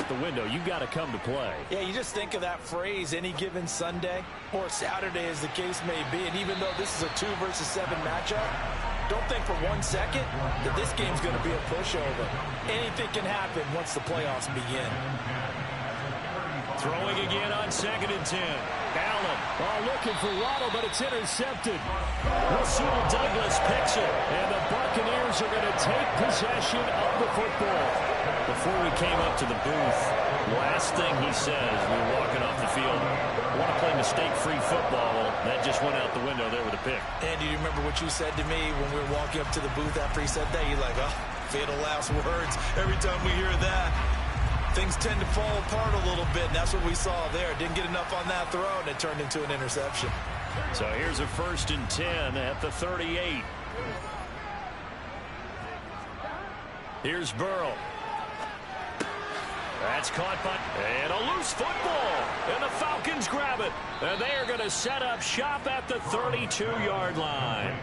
out the window. You got to come to play. Yeah, you just think of that phrase, any given Sunday or Saturday as the case may be. And even though this is a 2 versus 7 matchup, don't think for 1 second that this game's going to be a pushover. Anything can happen once the playoffs begin. Throwing again on 2nd and 10. Allen looking for Waddle, but it's intercepted. Rasul Douglas picks it, and the Buccaneers are going to take possession of the football. Before we came up to the booth, last thing he says, we were walking off the field, I want to play mistake-free football. Well, that just went out the window there with a pick. And do you remember what you said to me when we were walking up to the booth after he said that? You're like, oh, fatal last words. Every time we hear that, things tend to fall apart a little bit, and that's what we saw there. Didn't get enough on that throw, and it turned into an interception. So here's a 1st and 10 at the 38. Here's Burrow. That's caught by, and a loose football, and the Falcons grab it, and they are going to set up shop at the 32-yard line.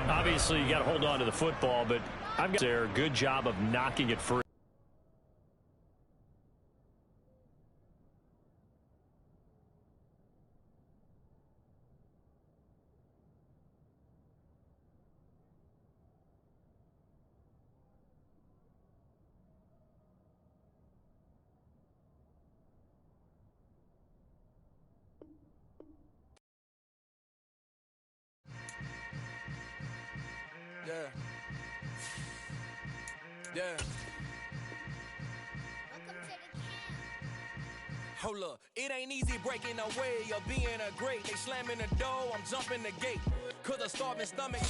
Obviously, you got to hold on to the football, but I've got there. Good job of knocking it free. Yeah. Hold up, it ain't easy breaking away or being a great. They slamming the door, I'm jumping the gate. Cause a starving stomach.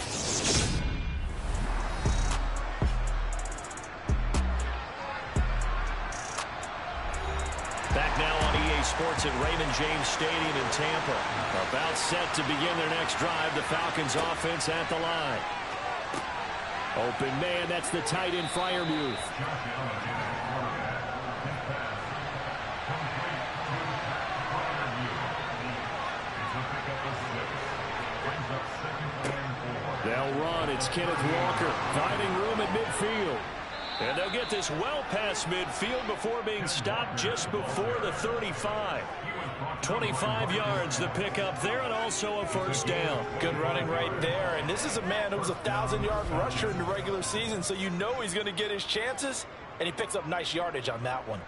Back now on EA Sports at Raymond James Stadium in Tampa. About set to begin their next drive. The Falcons offense at the line. Open man, that's the tight end Freiermuth. They'll run. It's Kenneth Walker finding room at midfield. And they'll get this well past midfield before being stopped just before the 35. 25 yards the pickup there, and also a 1st down. Good running right there. And this is a man who was a 1,000-yard rusher in the regular season, so you know he's going to get his chances, and he picks up nice yardage on that one.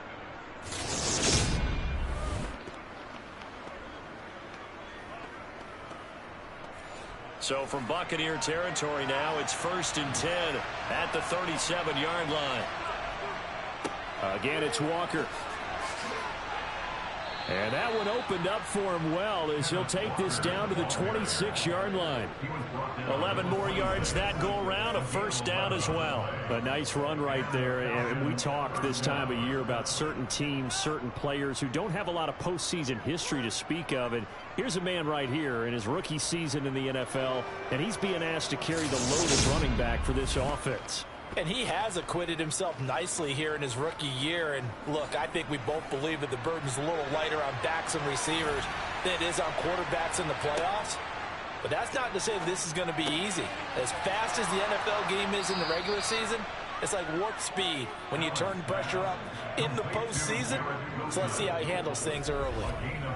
So from Buccaneer territory now, it's 1st and 10 at the 37-yard line. Again, it's Walker. And that one opened up for him well as he'll take this down to the 26-yard line. 11 more yards that go around, a 1st down as well. A nice run right there. And we talk this time of year about certain teams, certain players who don't have a lot of postseason history to speak of. And here's a man right here in his rookie season in the NFL, and he's being asked to carry the load of running back for this offense. And he has acquitted himself nicely here in his rookie year. And look, I think we both believe that the burden's a little lighter on backs and receivers than it is on quarterbacks in the playoffs. But that's not to say that this is going to be easy. As fast as the NFL game is in the regular season, it's like warp speed when you turn pressure up in the postseason. So let's see how he handles things early.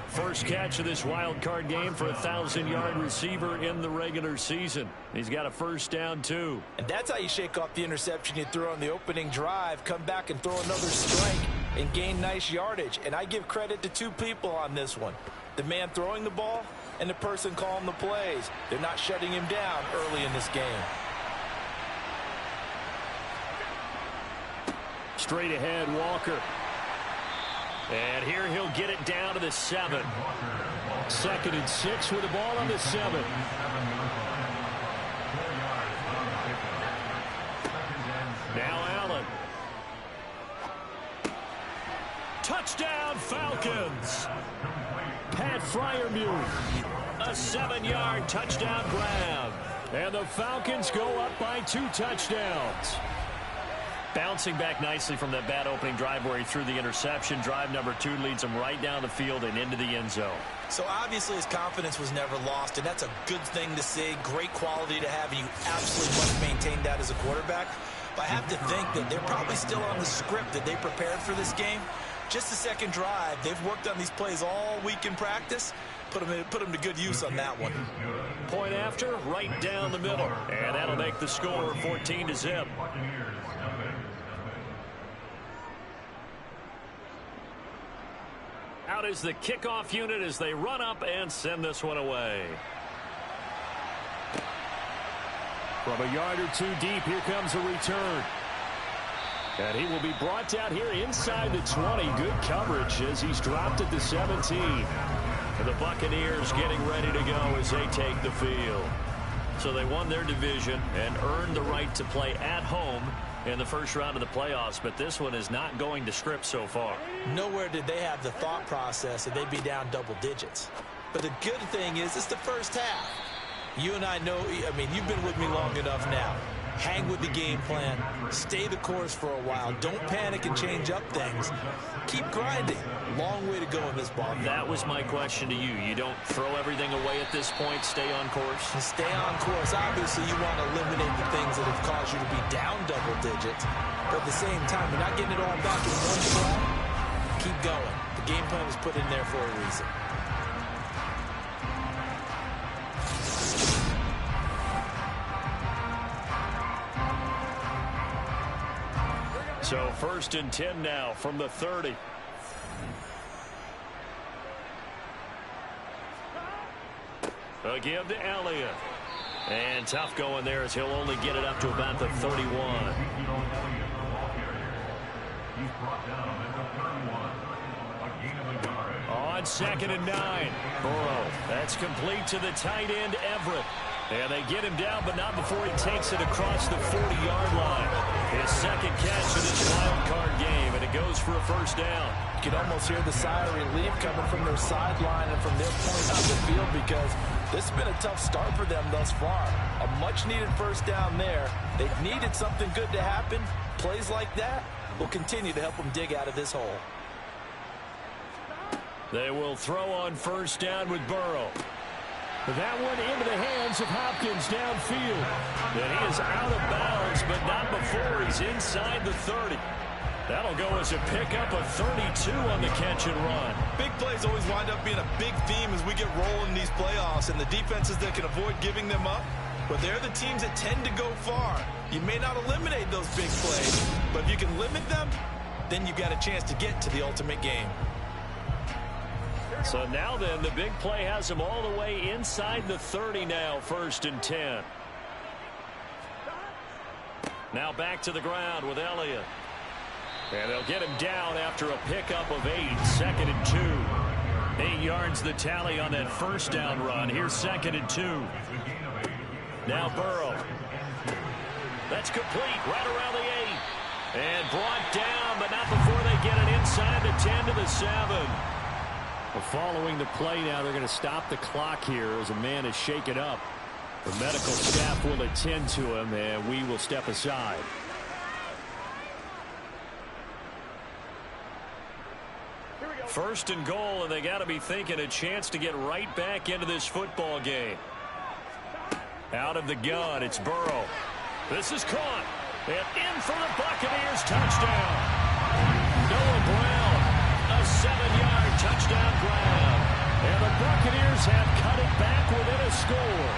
First catch of this wild card game for a 1,000-yard receiver in the regular season. He's got a 1st down, too. And that's how you shake off the interception you threw on the opening drive, come back and throw another strike and gain nice yardage. And I give credit to 2 people on this one. The man throwing the ball and the person calling the plays. They're not shutting him down early in this game. Straight ahead, Walker. And here he'll get it down to the 7. 2nd and 6 with the ball on the 7. Now Allen. Touchdown, Falcons. Pat Freiermuth. A 7-yard touchdown grab. And the Falcons go up by 2 touchdowns. Bouncing back nicely from that bad opening drive where he threw the interception. Drive number 2 leads him right down the field and into the end zone. So obviously his confidence was never lost, and that's a good thing to see. Great quality to have, and you absolutely must maintain that as a quarterback. I have to think that they're probably still on the script that they prepared for this game. Just the second drive. They've worked on these plays all week in practice. Put them to good use on that one. Point after, right down the middle. And that'll make the score 14-0. Out is the kickoff unit as they run up and send this one away. From a yard or two deep, here comes a return. And he will be brought down here inside the 20. Good coverage as he's dropped at the 17. And the Buccaneers getting ready to go as they take the field. So they won their division and earned the right to play at home in the first round of the playoffs, but this one is not going to script so far. Nowhere did they have the thought process that they'd be down double digits. But the good thing is it's the first half. You and I know, I mean, you've been with me long enough now. Hang with the game plan. Stay the course for a while. Don't panic and change up things. Keep grinding. Long way to go in this ball game. That was my question to you. You don't throw everything away at this point. Stay on course. And stay on course. Obviously, you want to eliminate the things that have caused you to be down double digits. But at the same time, you're not getting it all back in one shot. Keep going. The game plan was put in there for a reason. So 1st and 10 now from the 30. A give to Elliott. And tough going there as he'll only get it up to about the 31. On 2nd and 9. Burrow. That's complete to the tight end, Everett. And they get him down, but not before he takes it across the 40-yard line. His second catch in this wild card game, and it goes for a first down. You can almost hear the sigh of relief coming from their sideline and from their point on the field because this has been a tough start for them thus far. A much-needed first down there. They've needed something good to happen. Plays like that will continue to help them dig out of this hole. They will throw on first down with Burrow. That one into the hands of Hopkins downfield. And he is out of bounds, but not before he's inside the 30. That'll go as a pickup of 32 on the catch and run. Big plays always wind up being a big theme as we get rolling in these playoffs, and the defenses that can avoid giving them up, but they're the teams that tend to go far. You may not eliminate those big plays, but if you can limit them, then you've got a chance to get to the ultimate game. So now then, the big play has him all the way inside the 30 now, 1st and 10. Now back to the ground with Elliott. And they'll get him down after a pickup of 8, 2nd and 2. 8 yards the tally on that first down run. Here's 2nd and 2. Now Burrow. That's complete right around the 8. And brought down, but not before they get it inside the 10 to the 7. Well, following the play now, they're going to stop the clock here as a man is shaken up. The medical staff will attend to him, and we will step aside. First and goal, and they got to be thinking a chance to get right back into this football game. Out of the gun, it's Burrow. This is caught. And in for the Buccaneers, touchdown. Noah Brown, a 7-yard touchdown grab. And the Buccaneers have cut it back within a score.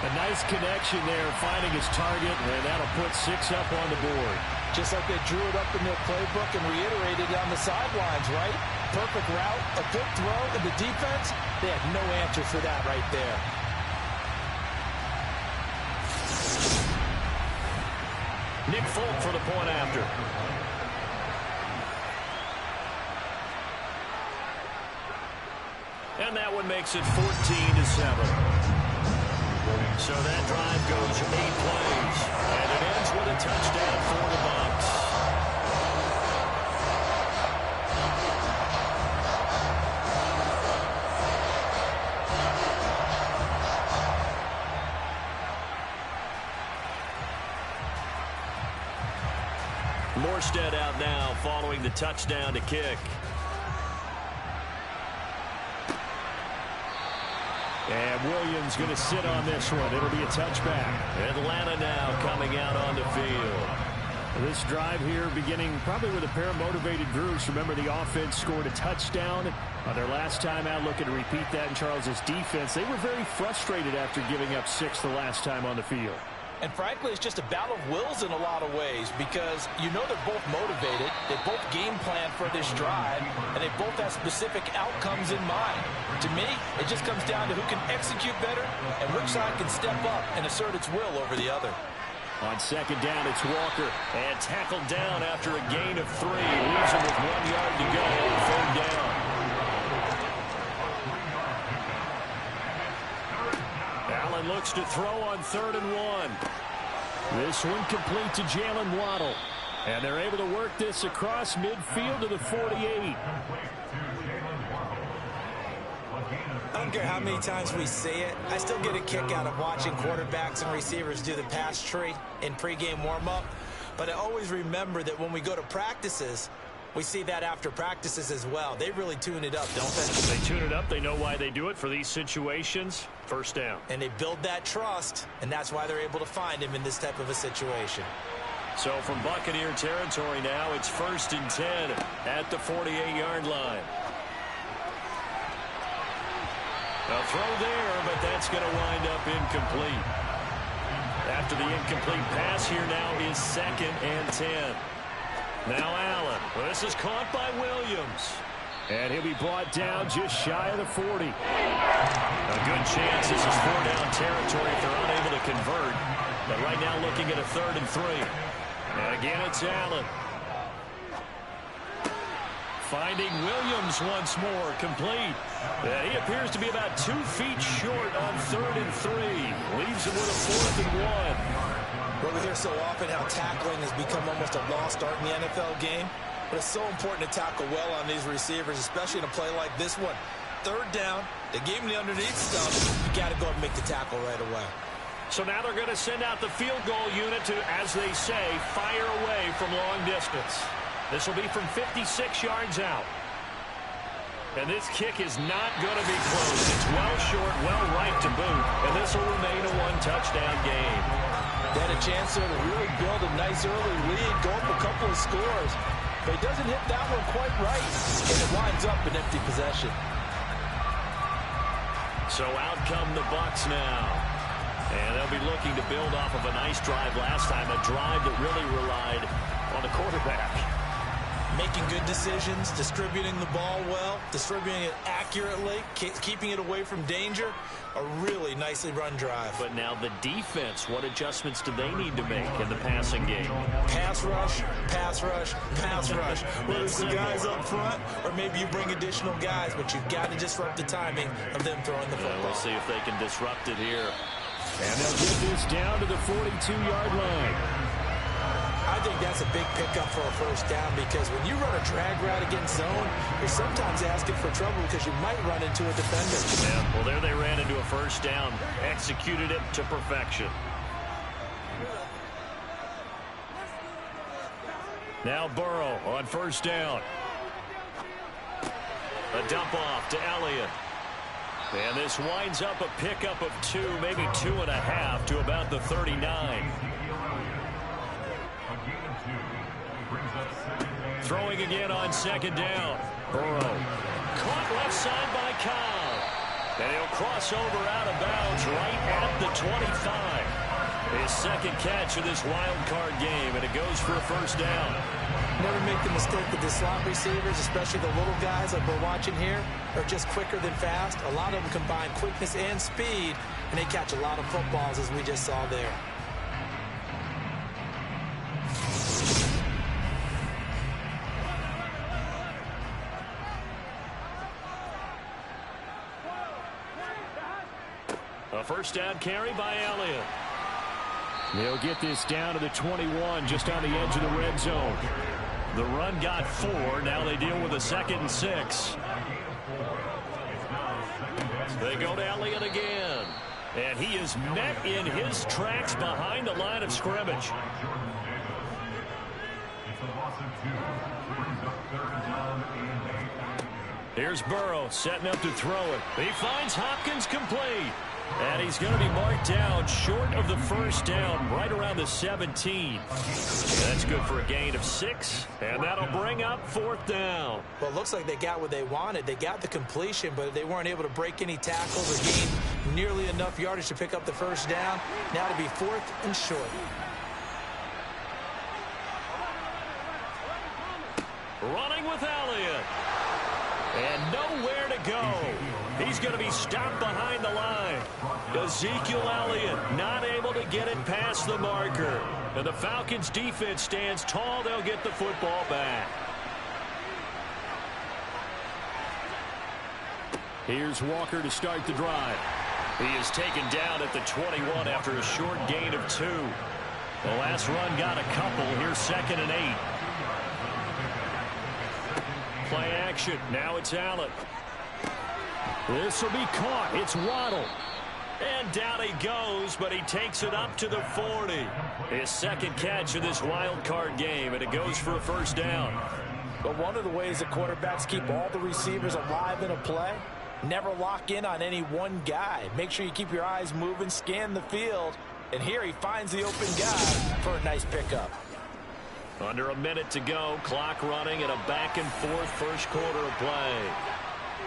A nice connection there, finding his target, and that'll put 6 up on the board. Just like they drew it up in their playbook and reiterated it on the sidelines, right? Perfect route, a good throw, and the defense, they had no answer for that right there. Nick Folk for the point after. And that one makes it 14-7. So that drive goes 8 plays. And it ends with a touchdown for the Bucs. Morstead out now following the touchdown to kick. And Williams going to sit on this one. It'll be a touchback. Atlanta now coming out on the field. This drive here beginning probably with a pair of motivated groups. Remember, the offense scored a touchdown their last time out, looking to repeat that in Charles's defense. They were very frustrated after giving up 6 the last time on the field. And frankly, it's just a battle of wills in a lot of ways because you know they're both motivated. They both game plan for this drive, and they both have specific outcomes in mind. To me, it just comes down to who can execute better and which side can step up and assert its will over the other. On second down, it's Walker. And tackled down after a gain of 3. Leaves him with 1 yard to go on third down. Allen looks to throw on 3rd and 1. This one complete to Jalen Waddle. And they're able to work this across midfield to the 48. I don't care how many times we see it. I still get a kick out of watching quarterbacks and receivers do the pass tree in pregame warm-up. But I always remember that when we go to practices, we see that after practices as well. They really tune it up, don't they? They tune it up. They know why they do it for these situations. First down. And they build that trust, and that's why they're able to find him in this type of a situation. So from Buccaneer territory now, it's 1st and 10 at the 48-yard line. A throw there, but that's going to wind up incomplete. After the incomplete pass, here now is 2nd and 10. Now Allen. Well, this is caught by Williams. And he'll be brought down just shy of the 40. A good chance this is 4-down territory if they're unable to convert. But right now looking at a 3rd and 3. And again, it's Allen. Finding Williams once more, complete. He appears to be about 2 feet short on 3rd and 3. Leaves him with a 4th and 1. Well, we hear so often how tackling has become almost a lost art in the NFL game. But it's so important to tackle well on these receivers, especially in a play like this one. 3rd down, they gave him the underneath stuff. You got to go and make the tackle right away. So now they're going to send out the field goal unit to, as they say, fire away from long distance. This will be from 56 yards out. And this kick is not going to be close. It's well short, well right to boot. And this will remain a 1-touchdown game. They had a chance there to really build a nice early lead, go up a couple of scores. But he doesn't hit that one quite right. And it winds up an empty possession. So out come the Bucs now. And they'll be looking to build off of a nice drive last time, a drive that really relied on the quarterback. Making good decisions, distributing the ball well, distributing it accurately, keeping it away from danger. A really nicely run drive. But now the defense, what adjustments do they need to make in the passing game? Pass rush, pass rush, pass rush. Whether it's the guys up front or maybe you bring additional guys, but you've got to disrupt the timing of them throwing the football. We'll see if they can disrupt it here. And they'll get this down to the 42-yard line. I think that's a big pickup for a first down because when you run a drag route against zone, you're sometimes asking for trouble because you might run into a defender. Yeah, well, there they ran into a first down, executed it to perfection. Now Burrow on first down. A dump off to Elliott. And this winds up a pickup of 2, maybe 2.5 to about the 39. Throwing again on second down. Burrow. Caught left side by Cobb. And he'll cross over out of bounds right at the 25. His second catch of this wild card game, and it goes for a first down. Never make the mistake that the slot receivers, especially the little guys like we're watching here, are just quicker than fast. A lot of them combine quickness and speed, and they catch a lot of footballs as we just saw there. A first down carry by Elliott. They'll get this down to the 21, just on the edge of the red zone. The run got 4. Now they deal with a 2nd and 6. They go to Elliott again. And he is met in his tracks behind the line of scrimmage. Here's Burrow setting up to throw it. He finds Hopkins complete. And he's going to be marked down short of the first down, right around the 17. Yeah, that's good for a gain of 6, and that'll bring up 4th down. Well, it looks like they got what they wanted. They got the completion, but they weren't able to break any tackles or gain nearly enough yardage to pick up the first down. Now to be 4th and short. Running with Elliott. And nowhere to go. He's going to be stopped behind the line. Ezekiel Elliott not able to get it past the marker. And the Falcons defense stands tall. They'll get the football back. Here's Walker to start the drive. He is taken down at the 21 after a short gain of 2. The last run got a couple. Here's 2nd and 8. Play action. Now it's Allen. This will be caught. It's Waddle. And down he goes, but he takes it up to the 40. His 2nd catch of this wild card game, and it goes for a first down. But one of the ways that quarterbacks keep all the receivers alive in a play, never lock in on any one guy. Make sure you keep your eyes moving, scan the field. And here he finds the open guy for a nice pickup. Under a minute to go, clock running, and a back-and-forth first quarter of play.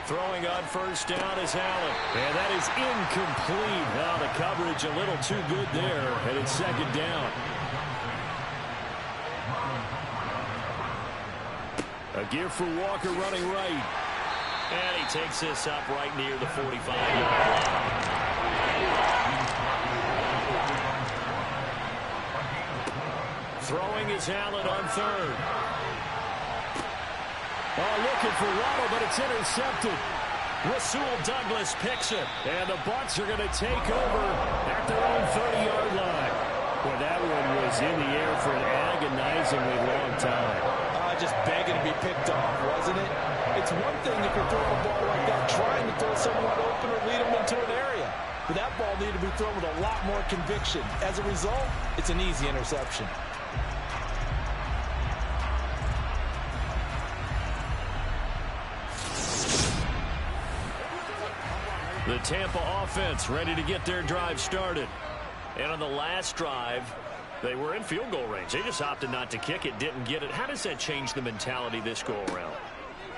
Throwing on first down is Allen. And that is incomplete. Now the coverage a little too good there, and it's 2nd down. A give for Walker running right. And he takes this up right near the 45-yard line. Throwing is Allen on 3rd. Oh, looking for Waddle, but it's intercepted. Rasul Douglas picks it. And the Bucs are going to take over at their own 30-yard line. Well, that one was in the air for an agonizingly long time. Just begging to be picked off, wasn't it? It's one thing if you're throwing a ball like that, trying to throw someone open or lead them into an area. But that ball needed to be thrown with a lot more conviction. As a result, it's an easy interception. The Tampa offense ready to get their drive started. And on the last drive, they were in field goal range. They just opted not to kick it, didn't get it. How does that change the mentality this go around?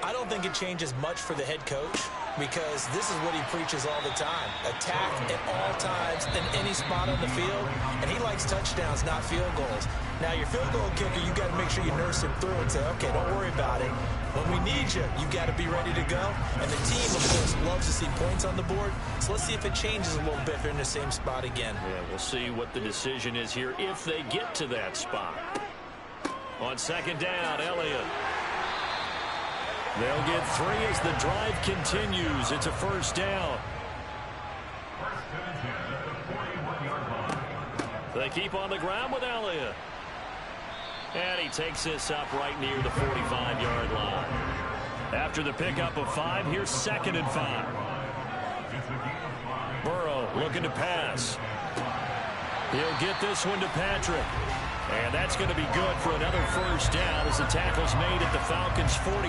I don't think it changes much for the head coach because this is what he preaches all the time. Attack at all times in any spot on the field, and he likes touchdowns, not field goals. Now, your field goal kicker, you got to make sure you nurse him through and say, okay, don't worry about it. When we need you, you got to be ready to go. And the team, of course, loves to see points on the board. So let's see if it changes a little bit if they're in the same spot again. Yeah, we'll see what the decision is here if they get to that spot. On 2nd down, Elliott. They'll get 3 as the drive continues. It's a first down. They keep on the ground with Elliott. And he takes this up right near the 45-yard line. After the pickup of 5, here's 2nd and 5. Burrow looking to pass. He'll get this one to Patrick. And that's going to be good for another first down as the tackle's made at the Falcons' 43.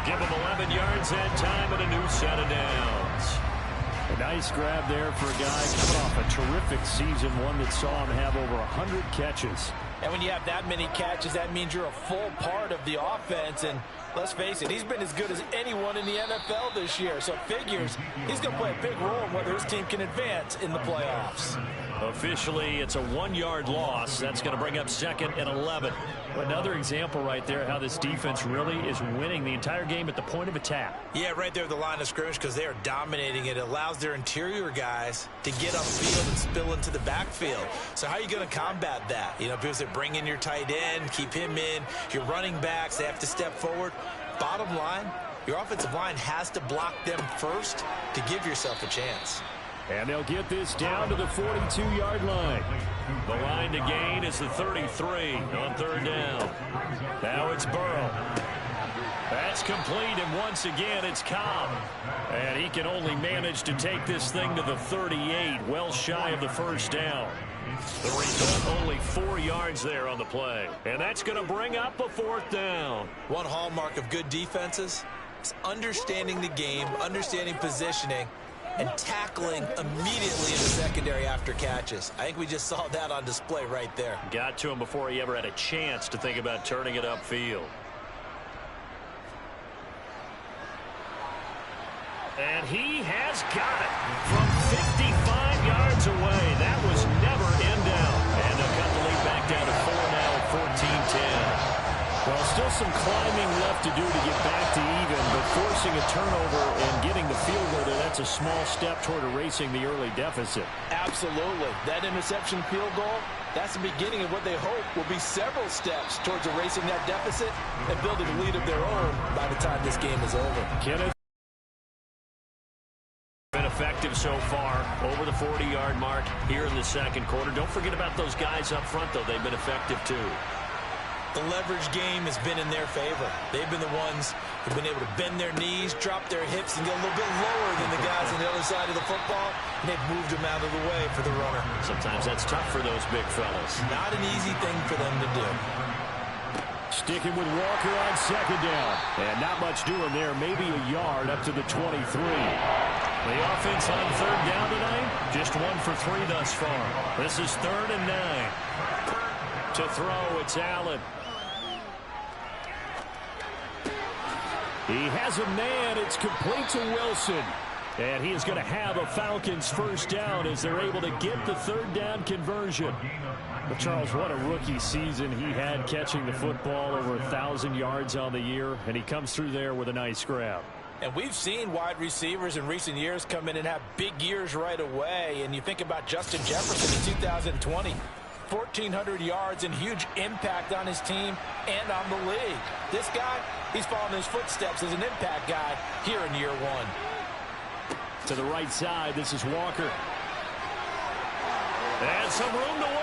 Give them 11 yards that time and a new set of downs. A nice grab there for a guy coming off a terrific season, one that saw him have over 100 catches. And when you have that many catches, that means you're a full part of the offense. And let's face it, he's been as good as anyone in the NFL this year. So it figures he's going to play a big role in whether his team can advance in the playoffs. Officially, it's a 1-yard loss. That's going to bring up 2nd and 11. Another example right there how this defense really is winning the entire game at the point of attack. Yeah, right there at the line of scrimmage because they are dominating it. It allows their interior guys to get upfield and spill into the backfield. So how are you going to combat that? You know, because they bring in your tight end, keep him in. Your running backs, they have to step forward. Bottom line, your offensive line has to block them first to give yourself a chance. And they'll get this down to the 42-yard line. The line to gain is the 33 on 3rd down. Now it's Burrow. That's complete, and once again it's Cobb. And he can only manage to take this thing to the 38, well shy of the first down. The result, only 4 yards there on the play. And that's going to bring up a 4th down. One hallmark of good defenses is understanding the game, understanding positioning, and tackling immediately in the secondary after catches. I think we just saw that on display right there. Got to him before he ever had a chance to think about turning it upfield. And he has got it from 55 yards away. That was never in down. And they'll cut the lead back down to 4 now at 14-10. Well, still some climbing left to do to get back to even, but forcing a turnover and getting the field goal there, that's a small step toward erasing the early deficit. Absolutely. That interception field goal, that's the beginning of what they hope will be several steps towards erasing that deficit and building a lead of their own by the time this game is over. Kenneth been effective so far, over the 40-yard mark here in the second quarter. Don't forget about those guys up front, though. They've been effective, too. The leverage game has been in their favor. They've been the ones who've been able to bend their knees, drop their hips, and get a little bit lower than the guys on the other side of the football, and they've moved them out of the way for the runner. Sometimes that's tough for those big fellas. Not an easy thing for them to do. Sticking with Walker on second down. And not much doing there. Maybe a yard up to the 23. The offense on third down tonight, just 1 for 3 thus far. This is 3rd and 9. To throw, it's Allen. He has a man. It's complete to Wilson. And he is going to have a Falcons first down as they're able to get the third down conversion. But Charles, what a rookie season he had, catching the football over 1,000 yards on the year. And he comes through there with a nice grab. And we've seen wide receivers in recent years come in and have big years right away. And you think about Justin Jefferson in 2020. 1,400 yards and huge impact on his team and on the league. This guy, he's following his footsteps as an impact guy here in year 1. To the right side, this is Walker. And some room to work.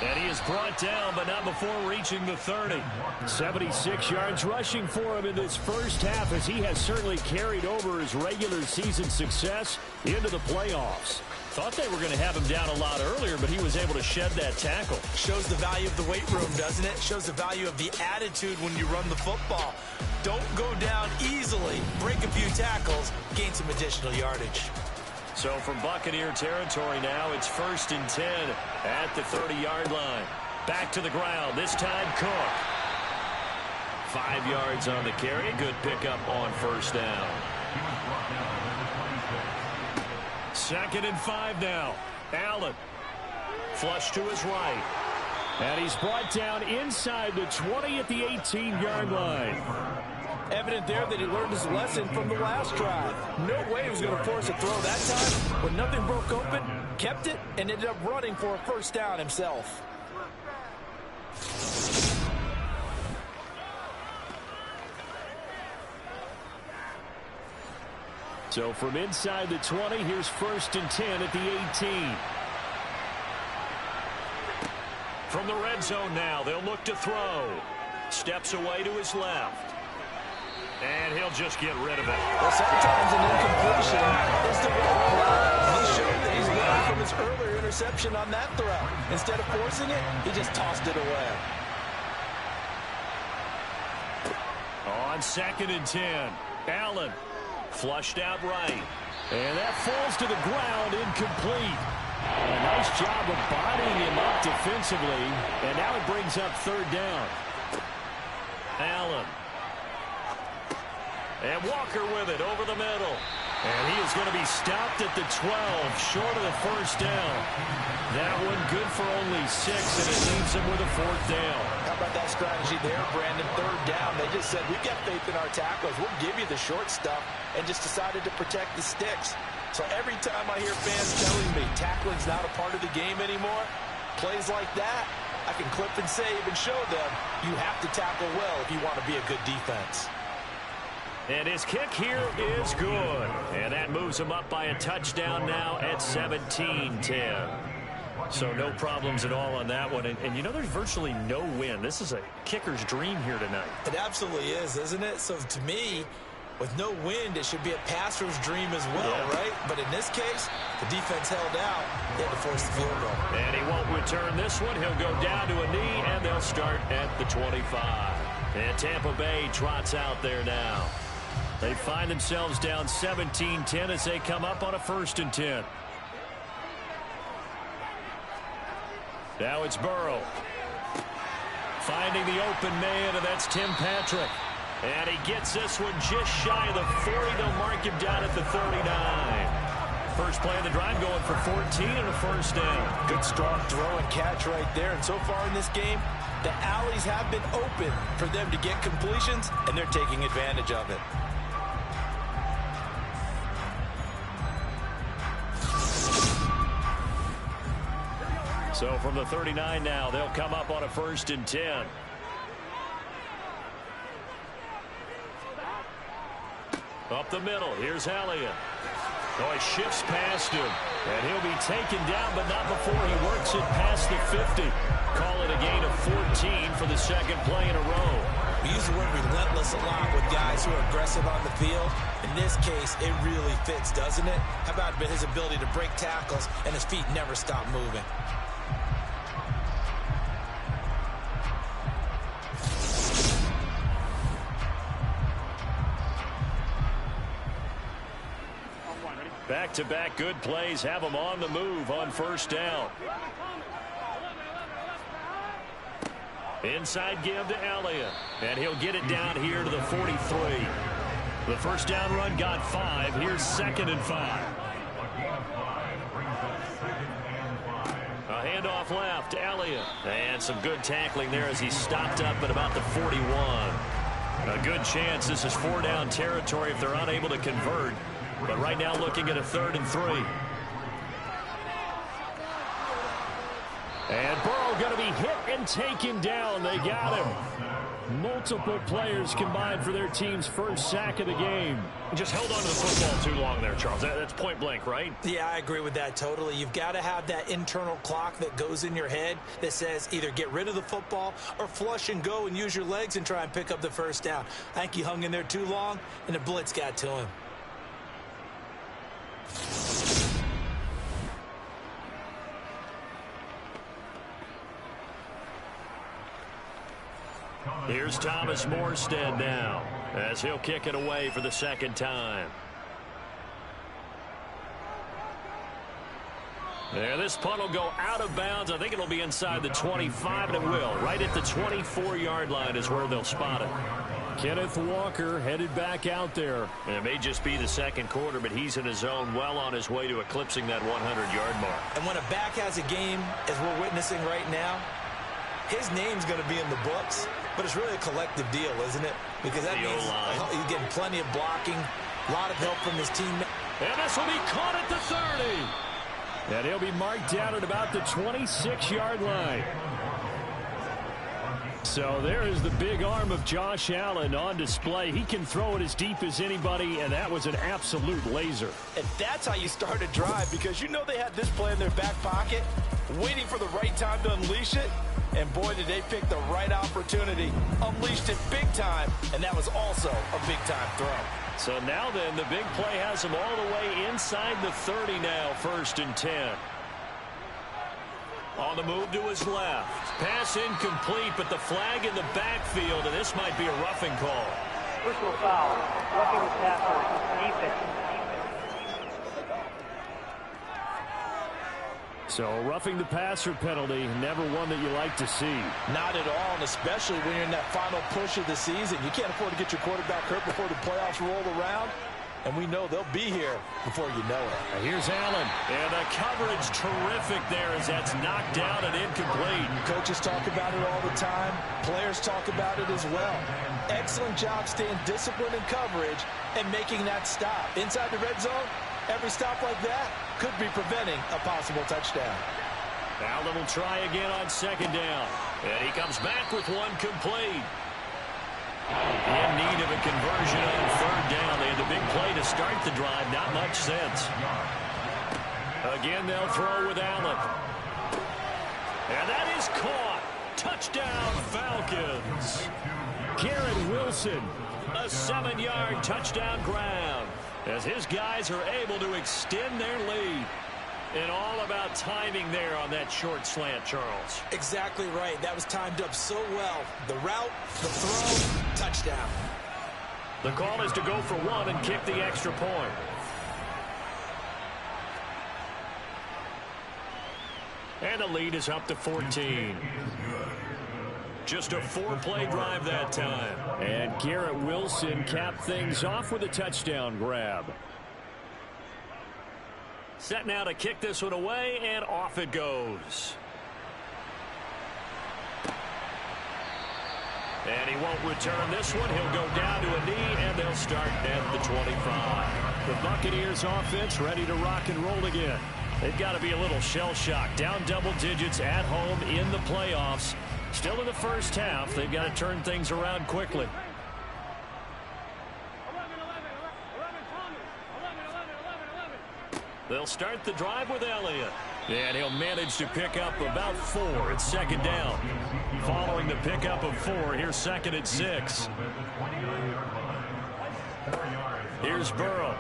And he is brought down, but not before reaching the 30. 76 yards rushing for him in this first half, as he has certainly carried over his regular season success into the playoffs. Thought they were going to have him down a lot earlier, but he was able to shed that tackle. Shows the value of the weight room, doesn't it? Shows the value of the attitude when you run the football. Don't go down easily. Break a few tackles. Gain some additional yardage. So from Buccaneer territory now, it's 1st and 10 at the 30-yard line. Back to the ground. This time, Cook. 5 yards on the carry. Good pickup on first down. 2nd and 5 now. Allen. Flush to his right. And he's brought down inside the 20 at the 18-yard line. Evident there that he learned his lesson from the last drive. No way he was going to force a throw that time. When nothing broke open, kept it, and ended up running for a first down himself. So from inside the 20, here's 1st and 10 at the 18. From the red zone now, they'll look to throw. Steps away to his left. And he'll just get rid of it. Well, sometimes an incompletion is the right play. He showed that he's learned from his earlier interception on that throw. Instead of forcing it, he just tossed it away. On 2nd and 10, Allen. Flushed out right. And that falls to the ground, incomplete. A nice job of bodying him up defensively. And now it brings up 3rd down. Allen. And Walker with it over the middle. And he is going to be stopped at the 12, short of the first down. That one good for only 6, and it leaves him with a 4th down. How about that strategy there, Brandon? 3rd down. They just said, we've got faith in our tacklers. We'll give you the short stuff, and just decided to protect the sticks. So every time I hear fans telling me tackling's not a part of the game anymore, plays like that, I can clip and save and show them you have to tackle well if you want to be a good defense. And his kick here is good. And that moves him up by a touchdown now at 17-10. So no problems at all on that one. And you know, there's virtually no win. This is a kicker's dream here tonight. It absolutely is, isn't it? So to me, with no wind, it should be a passer's dream as well, right? But in this case, the defense held out. They had to force the field goal. And he won't return this one. He'll go down to a knee, and they'll start at the 25. And Tampa Bay trots out there now. They find themselves down 17-10 as they come up on a 1st and 10. Now it's Burrow. Finding the open man, and that's Tim Patrick. And he gets this one just shy of the 40. They'll mark him down at the 39. First play of the drive going for 14 and a 1st down. Good strong throw and catch right there. And so far in this game, the alleys have been open for them to get completions, and they're taking advantage of it. So from the 39 now, they'll come up on a 1st and 10. Up the middle, here's Elliott. Oh, he shifts past him, and he'll be taken down, but not before he works it past the 50. Call it a gain of 14 for the 2nd play in a row. We use the word relentless a lot with guys who are aggressive on the field. In this case, it really fits, doesn't it? How about his ability to break tackles and his feet never stop moving? Back-to-back good plays have them on the move on 1st down. Inside give to Elliott, and he'll get it down here to the 43. The 1st down run got 5. Here's 2nd and 5. A handoff left to Elliott, and some good tackling there as he stopped up at about the 41. A good chance this is 4-down territory if they're unable to convert. But right now looking at a 3rd and 3. And Burrow going to be hit and taken down. They got him. Multiple players combined for their team's 1st sack of the game. Just held on to the football too long there, Charles. That's point blank, right? Yeah, I agree with that totally. You've got to have that internal clock that goes in your head that says either get rid of the football or flush and go and use your legs and try and pick up the 1st down. I think he hung in there too long, and the blitz got to him. Here's Thomas Morstead now as he'll kick it away for the 2nd time. There, this punt will go out of bounds. I think it'll be inside the 25, and it will. Right at the 24-yard line is where they'll spot it. Kenneth Walker headed back out there. And it may just be the 2nd quarter, but he's in his zone, well on his way to eclipsing that 100-yard mark. And when a back has a game, as we're witnessing right now, his name's going to be in the books, but it's really a collective deal, isn't it? Because that means he's getting plenty of blocking, a lot of help from his teammates. And this will be caught at the 30. And he'll be marked down at about the 26-yard line. So there is the big arm of Josh Allen on display. He can throw it as deep as anybody, and that was an absolute laser. And that's how you start a drive, because you know they had this play in their back pocket, waiting for the right time to unleash it. And boy, did they pick the right opportunity. Unleashed it big time, and that was also a big-time throw. So now then, the big play has him all the way inside the 30 now, 1st and 10. On the move to his left. Pass incomplete, but the flag in the backfield, and this might be a roughing call. Personal foul. Roughing the passer. Defense. So roughing the passer penalty, never one that you like to see. Not at all, and especially when you're in that final push of the season. You can't afford to get your quarterback hurt before the playoffs roll around. And we know they'll be here before you know it. Here's Allen. And the coverage terrific there as that's knocked down and incomplete. Coaches talk about it all the time. Players talk about it as well. Excellent job staying disciplined in coverage and making that stop. Inside the red zone, every stop like that could be preventing a possible touchdown. Allen will try again on 2nd down. And he comes back with one complete. In need of a conversion on 3rd down. They had the big play to start the drive. Not much sense. Again, they'll throw with Allen. And that is caught. Touchdown, Falcons. Garrett Wilson. A 7-yard touchdown ground as his guys are able to extend their lead. And all about timing there on that short slant, Charles. Exactly right. That was timed up so well. The route, the throw, touchdown. The call is to go for one and kick the extra point. And the lead is up to 14. Just a 4-play drive that time. And Garrett Wilson capped things off with a touchdown grab. Set now to kick this one away, and off it goes. And he won't return this one. He'll go down to a knee, and they'll start at the 25. The Buccaneers offense ready to rock and roll again. They've got to be a little shell-shocked. Down double digits at home in the playoffs. Still in the first half. They've got to turn things around quickly. They'll start the drive with Elliott. And he'll manage to pick up about 4. It's second down. Following the pickup of 4, here's second and 6. Here's Burrow.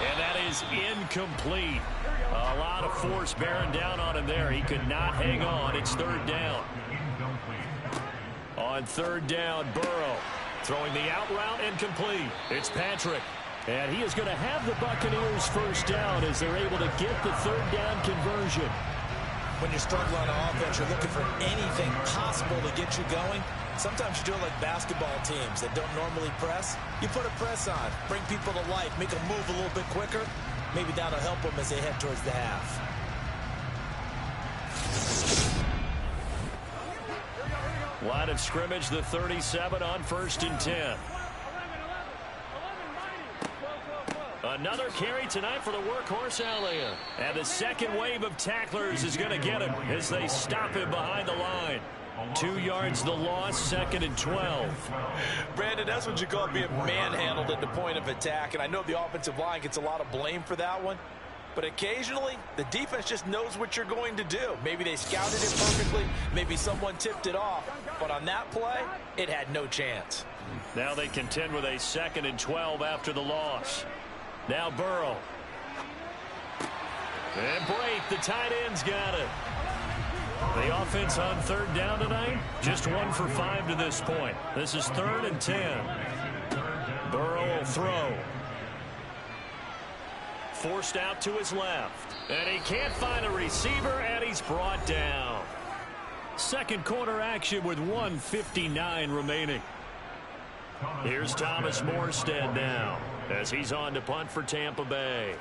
And that is incomplete. A lot of force bearing down on him there. He could not hang on. It's third down. On third down, Burrow throwing the out route and complete. It's Patrick. And he is going to have the Buccaneers first down as they're able to get the third down conversion. When you're struggling on offense, you're looking for anything possible to get you going. Sometimes you do it like basketball teams that don't normally press. You put a press on, bring people to life, make them move a little bit quicker. Maybe that'll help them as they head towards the half. Line of scrimmage, the 37 on 1st and 10. Another carry tonight for the workhorse Elliott. And the second wave of tacklers is going to get him as they stop him behind the line. 2 yards the loss, second and 12. Brandon, that's what you call being manhandled at the point of attack. And I know the offensive line gets a lot of blame for that one. But occasionally, the defense just knows what you're going to do. Maybe they scouted it perfectly. Maybe someone tipped it off. But on that play, it had no chance. Now they contend with a second and 12 after the loss. Now Burrow. And Brake, the tight end's got it. The offense on third down tonight, just 1 for 5 to this point. This is 3rd and 10. Burrow will throw. Forced out to his left. And he can't find a receiver, and he's brought down. Second quarter action with 1:59 remaining. Here's Thomas Morstead now as he's on to punt for Tampa Bay.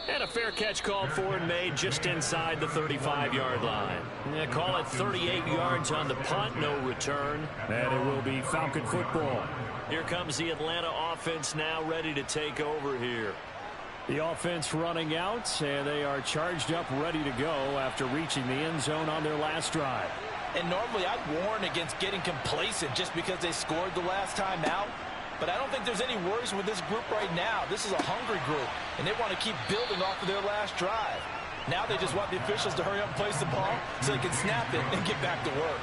And a fair catch called for and made just inside the 35-yard line. Yeah, call it 38 yards on the punt, no return. And it will be Falcon football. Here comes the Atlanta offense now ready to take over here. The offense running out, and they are charged up, ready to go after reaching the end zone on their last drive. And normally I'd warn against getting complacent just because they scored the last time out. But I don't think there's any worries with this group right now. This is a hungry group, and they want to keep building off of their last drive. Now they just want the officials to hurry up and place the ball so they can snap it and get back to work.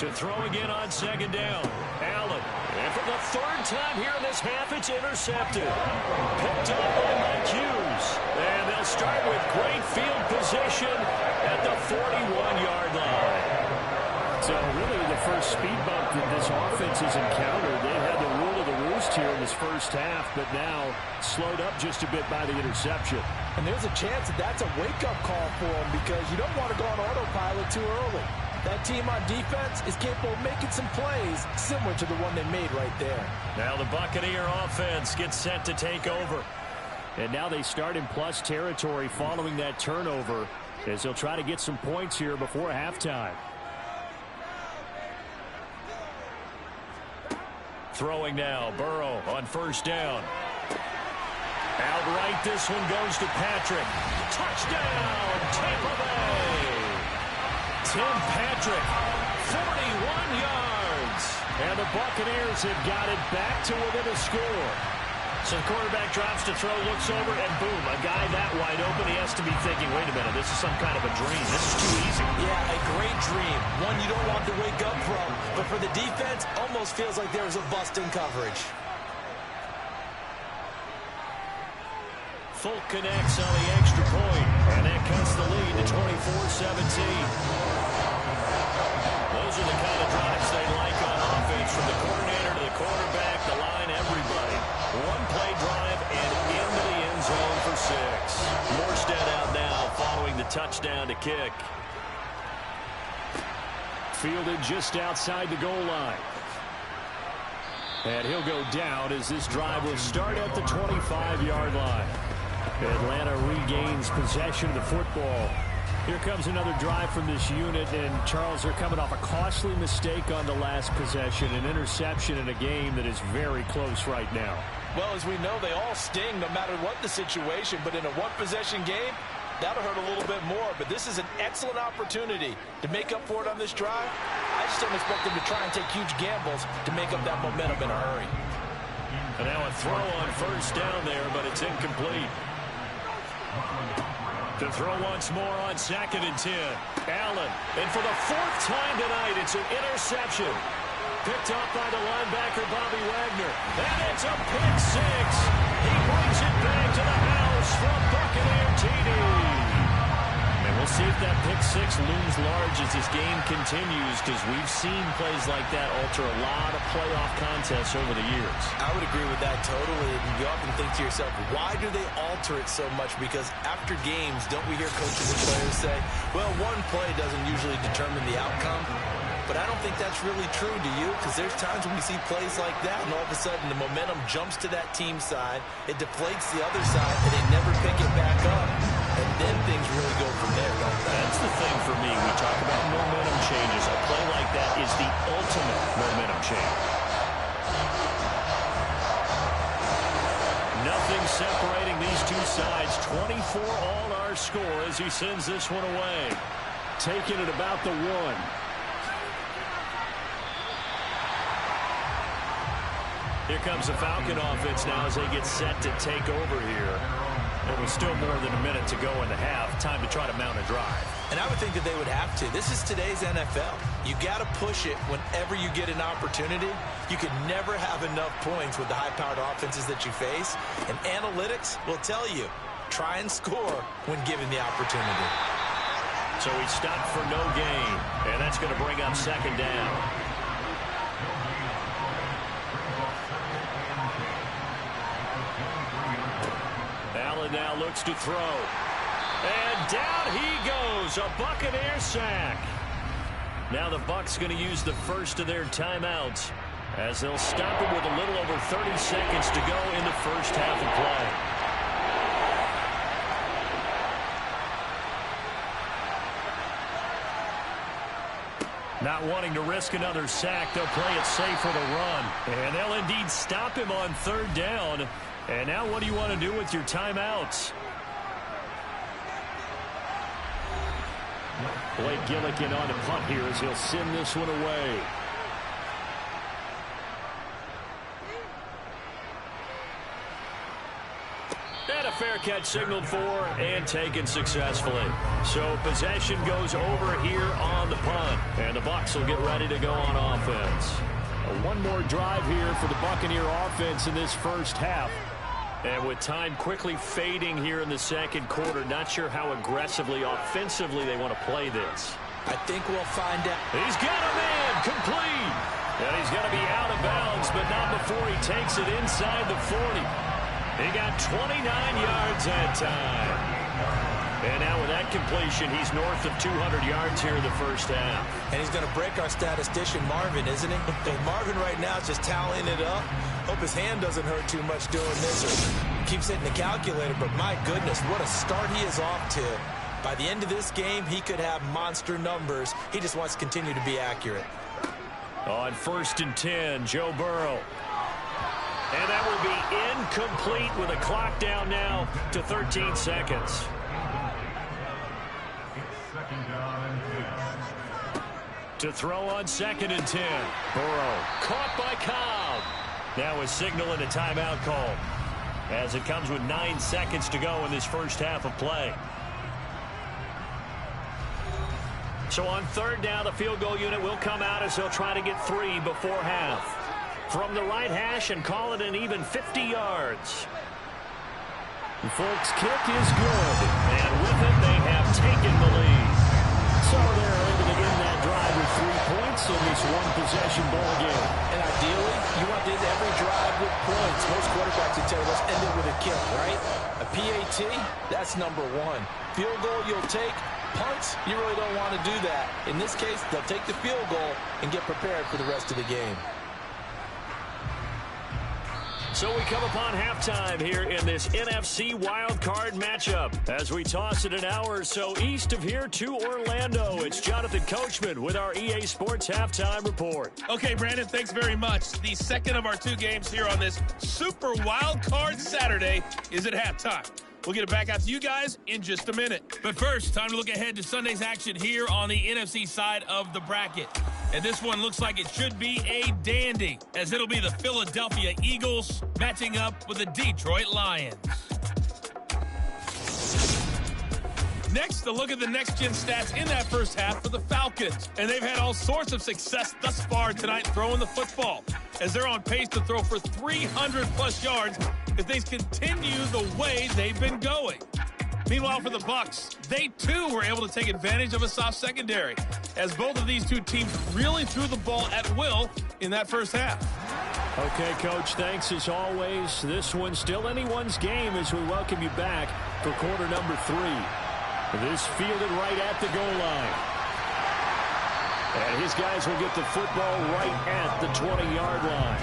To throw again on second down. Allen. And for the third time here in this half, it's intercepted. Picked up by Mike Hughes. And they'll start with great field position at the 41-yard line. So really the first speed bump that this offense has encountered. They had the rule of the roost here in this first half, but now slowed up just a bit by the interception. And there's a chance that that's a wake-up call for them because you don't want to go on autopilot too early. That team on defense is capable of making some plays similar to the one they made right there. Now the Buccaneer offense gets set to take over. And now they start in plus territory following that turnover as they'll try to get some points here before halftime. Throwing now, Burrow on first down. Outright, this one goes to Patrick. Touchdown, Tampa Bay. Tim Patrick, 41 yards. And the Buccaneers have got it back to within a score. So the quarterback drops to throw, looks over, and boom, a guy that wide open, he has to be thinking, wait a minute, this is some kind of a dream. This is too easy. Yeah, a great dream. One you don't want to wake up from. But for the defense, almost feels like there was a bust in coverage. Folk connects on the extra point, and that cuts the lead to 24-17. Those are the kind of drives they like on offense, from the coordinator to the quarterback, the line, everybody. One-play drive and into the end zone for 6. Morstead out now following the touchdown to kick. Fielded just outside the goal line. And he'll go down as this drive will start at the 25-yard line. Atlanta regains possession of the football. Here comes another drive from this unit, and Charles, are coming off a costly mistake on the last possession, an interception in a game that is very close right now. Well, as we know, they all sting no matter what the situation, but in a one-possession game, that'll hurt a little bit more. But this is an excellent opportunity to make up for it on this drive. I just don't expect them to try and take huge gambles to make up that momentum in a hurry. And now a throw on first down there, but it's incomplete. To throw once more on 2nd and 10. Allen, and for the 4th time tonight, it's an interception. Picked up by the linebacker, Bobby Wagner. And it's a pick 6. He brings it back to the house from Buccaneer TD. And we'll see if that pick 6 looms large as this game continues, because we've seen plays like that alter a lot of playoff contests over the years. I would agree with that totally. And you often think to yourself, why do they alter it so much? Because after games, don't we hear coaches and players say, well, one play doesn't usually determine the outcome? But I don't think that's really true, do you? Because there's times when we see plays like that, and all of a sudden the momentum jumps to that team side, it deflates the other side, and they never pick it back up. And then things really go from there, don't they? That's the thing for me. We talk about momentum changes. A play like that is the ultimate momentum change. Nothing separating these two sides. 24 all our score as he sends this one away. Taking it about the 1. Here comes the Falcon offense now as they get set to take over here. And with still more than a minute to go in the half, time to try to mount a drive. And I would think that they would have to. This is today's NFL. You got to push it whenever you get an opportunity. You can never have enough points with the high-powered offenses that you face. And analytics will tell you, try and score when given the opportunity. So he stopped for no gain. And that's going to bring up 2nd down. Allen now looks to throw. And down he goes. A Buccaneer sack. Now the Bucs going to use the first of their timeouts as they'll stop it with a little over 30 seconds to go in the first half of play. Not wanting to risk another sack, they'll play it safe for the run. And they'll indeed stop him on 3rd down. And now what do you want to do with your timeouts? Blake Gillikin on the punt here as he'll send this one away. And a fair catch signaled for and taken successfully. So possession goes over here on the punt. And the Bucs will get ready to go on offense. One more drive here for the Buccaneer offense in this first half. And with time quickly fading here in the 2nd quarter, not sure how aggressively, offensively they want to play this. I think we'll find out. He's got him in, complete. And he's going to be out of bounds, but not before he takes it inside the 40. He got 29 yards that time. And now with that completion, he's north of 200 yards here in the first half. And he's going to break our statistician, Marvin, isn't he? Marvin right now is just tallying it up. Hope his hand doesn't hurt too much doing this or keeps hitting the calculator. But my goodness, what a start he is off to. By the end of this game, he could have monster numbers. He just wants to continue to be accurate. On 1st and 10, Joe Burrow. And that will be incomplete with a clock down now to 13 seconds. To throw on 2nd and 10. Burrow caught by Cobb. Now a signal and a timeout call as it comes with 9 seconds to go in this first half of play. So on 3rd down, the field goal unit will come out as they'll try to get 3 before half. From the right hash and call it an even 50 yards. The Folks' kick is good, and with it, they have taken the lead. So they're able to end that drive with 3 points in this one-possession ball game. And ideally, you want to end every drive with points. Most quarterbacks would tell you, let's end it with a kick, right? A PAT, that's number one. Field goal you'll take. Punts, you really don't want to do that. In this case, they'll take the field goal and get prepared for the rest of the game. So we come upon halftime here in this NFC wildcard matchup. As we toss it an hour or so east of here to Orlando, it's Jonathan Coachman with our EA Sports Halftime Report. Okay, Brandon, thanks very much. The second of our 2 games here on this Super Wildcard Saturday is at halftime. We'll get it back out to you guys in just a minute. But first, time to look ahead to Sunday's action here on the NFC side of the bracket. And this one looks like it should be a dandy, as it'll be the Philadelphia Eagles matching up with the Detroit Lions. Next, a look at the next-gen stats in that first half for the Falcons. And they've had all sorts of success thus far tonight throwing the football, as they're on pace to throw for 300-plus yards if things continue the way they've been going. Meanwhile, for the Bucs, they too were able to take advantage of a soft secondary, as both of these 2 teams really threw the ball at will in that first half. Okay, Coach, thanks as always. This one's still anyone's game as we welcome you back for quarter number 3. This fielded right at the goal line. And his guys will get the football right at the 20-yard line.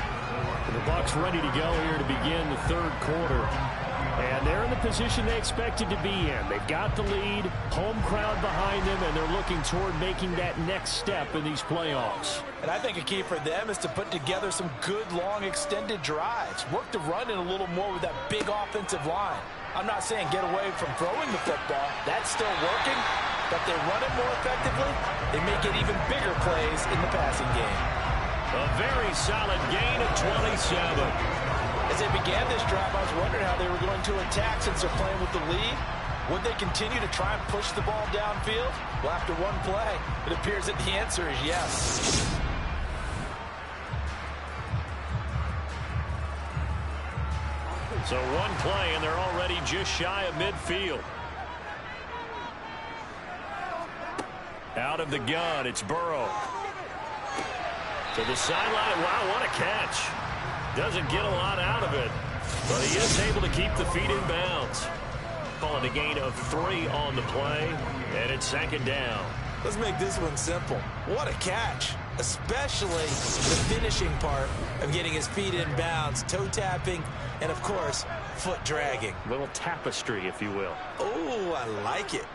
The Bucs ready to go here to begin the third quarter. And they're in the position they expected to be in. They've got the lead, home crowd behind them, and they're looking toward making that next step in these playoffs. And I think a key for them is to put together some good, long, extended drives. Work the run in a little more with that big offensive line. I'm not saying get away from throwing the football. That's still working. But they run it more effectively, they may get even bigger plays in the passing game. A very solid gain of 27. As they began this drive, I was wondering how they were going to attack since they're playing with the lead. Would they continue to try and push the ball downfield? Well, after one play, it appears that the answer is yes. So one play, and they're already just shy of midfield. Out of the gun, it's Burrow. To the sideline. Wow, what a catch. Doesn't get a lot out of it, but he is able to keep the feet in bounds. Calling a gain of 3 on the play, and it's second down. Let's make this one simple. What a catch, especially the finishing part of getting his feet in bounds, toe tapping, and of course, foot dragging. Little tapestry, if you will. Oh, I like it.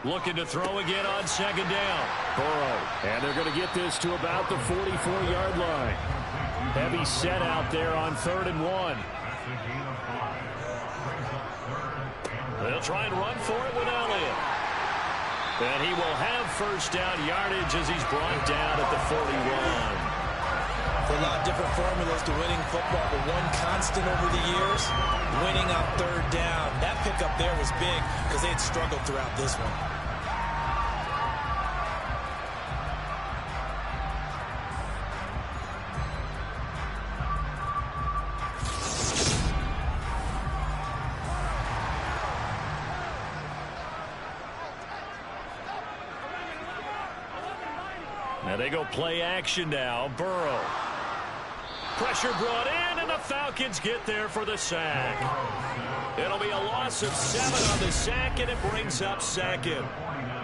Looking to throw again on second down. Burrow. And they're going to get this to about the 44-yard line. Heavy set out there on 3rd and 1. They'll try and run for it with Elliott. And he will have first down yardage as he's brought down at the 41. A lot of different formulas to winning football, but one constant over the years, winning on 3rd down. That pickup there was big because they had struggled throughout this one. Now they go play action now. Burrow. Pressure brought in, and the Falcons get there for the sack. It'll be a loss of 7 on the sack, and it brings up second.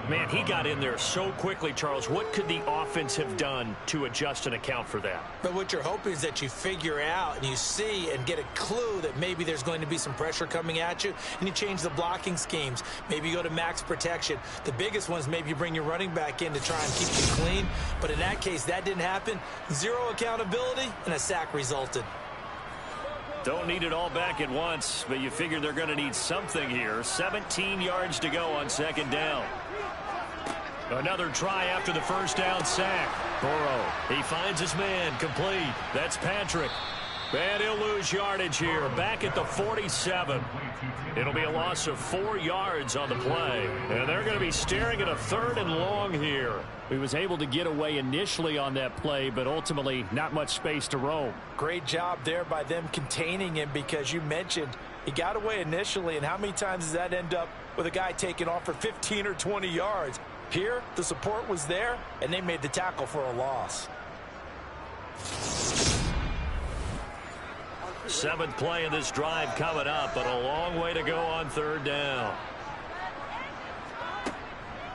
Man, he got in there so quickly, Charles. What could the offense have done to adjust and account for that? But what you're hoping is that you figure out and you see and get a clue that maybe there's going to be some pressure coming at you, and you change the blocking schemes. Maybe you go to max protection. The biggest ones, maybe you bring your running back in to try and keep you clean. But in that case, that didn't happen. 0 accountability, and a sack resulted. Don't need it all back at once, but you figure they're going to need something here. 17 yards to go on second down. Another try after the first down sack. Burrow, he finds his man, complete. That's Patrick. And he'll lose yardage here, back at the 47. It'll be a loss of 4 yards on the play. And they're going to be staring at a 3rd and long here. He was able to get away initially on that play, but ultimately not much space to roam. Great job there by them containing him, because you mentioned he got away initially, and how many times does that end up with a guy taking off for 15 or 20 yards? Here, the support was there, and they made the tackle for a loss. 7th play in this drive coming up, but a long way to go on 3rd down.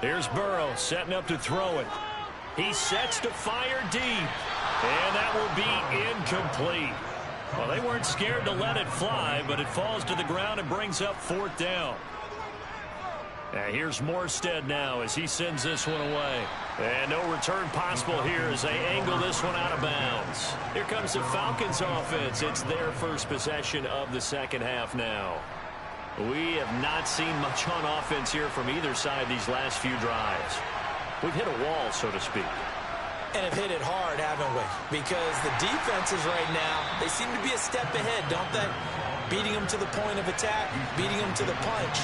Here's Burrow setting up to throw it. He sets to fire deep, and that will be incomplete. Well, they weren't scared to let it fly, but it falls to the ground and brings up 4th down. And here's Morstead now as he sends this one away. And no return possible here as they angle this one out of bounds. Here comes the Falcons offense. It's their first possession of the second half now. We have not seen much on offense here from either side these last few drives. We've hit a wall, so to speak. And have hit it hard, haven't we? Because the defenses right now, they seem to be a step ahead, don't they? Beating them to the point of attack, beating them to the punch.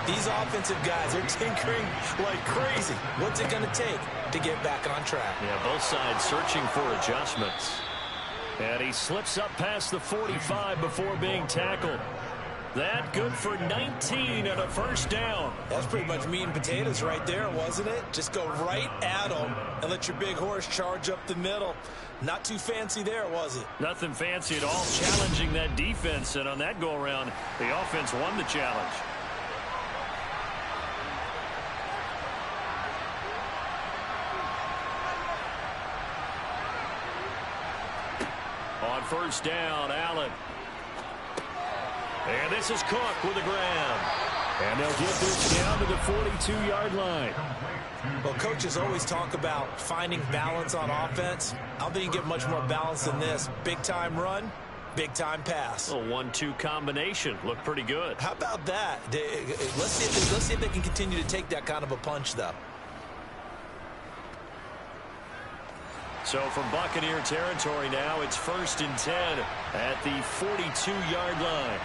These offensive guys are tinkering like crazy. What's it going to take to get back on track? Yeah, both sides searching for adjustments. And he slips up past the 45 before being tackled. That good for 19 and a 1st down. That's pretty much meat and potatoes right there, wasn't it? Just go right at them and let your big horse charge up the middle. Not too fancy there, was it? Nothing fancy at all, challenging that defense. And on that go-around, the offense won the challenge. On 1st down, Allen. And this is Cook with the grab. And they'll get this down to the 42-yard line. Well, coaches always talk about finding balance on offense. I don't think you get much more balance than this. Big-time run, big-time pass. A 1-2 combination. Looked pretty good. How about that? Let's see if they can continue to take that kind of a punch, though. So from Buccaneer territory now, it's 1st and 10 at the 42-yard line.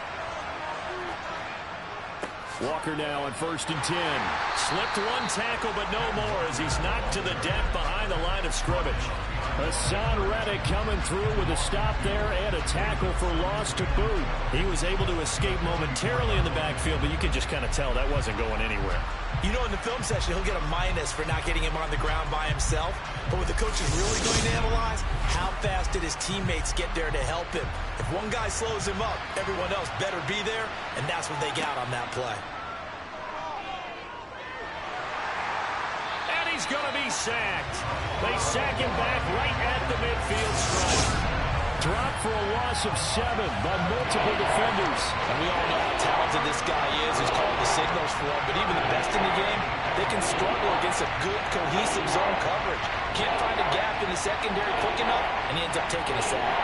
Walker now on 1st and 10. Slipped one tackle, but no more as he's knocked to the deck behind the line of scrimmage. Hassan Reddick coming through with a stop there and a tackle for loss to boot. He was able to escape momentarily in the backfield, but you could just kind of tell that wasn't going anywhere. You know, in the film session, he'll get a minus for not getting him on the ground by himself. But what the coach is really going to analyze, how fast did his teammates get there to help him? If one guy slows him up, everyone else better be there, and that's what they got on that play. And he's going to be sacked. They sack him back right at the midfield stripe. Dropped for a loss of 7 by multiple defenders. And we all know how talented this guy is who's called the signals for him. But even the best in the game, they can struggle against a good, cohesive zone coverage. Can't find a gap in the secondary quick enough, and he ends up taking a sack.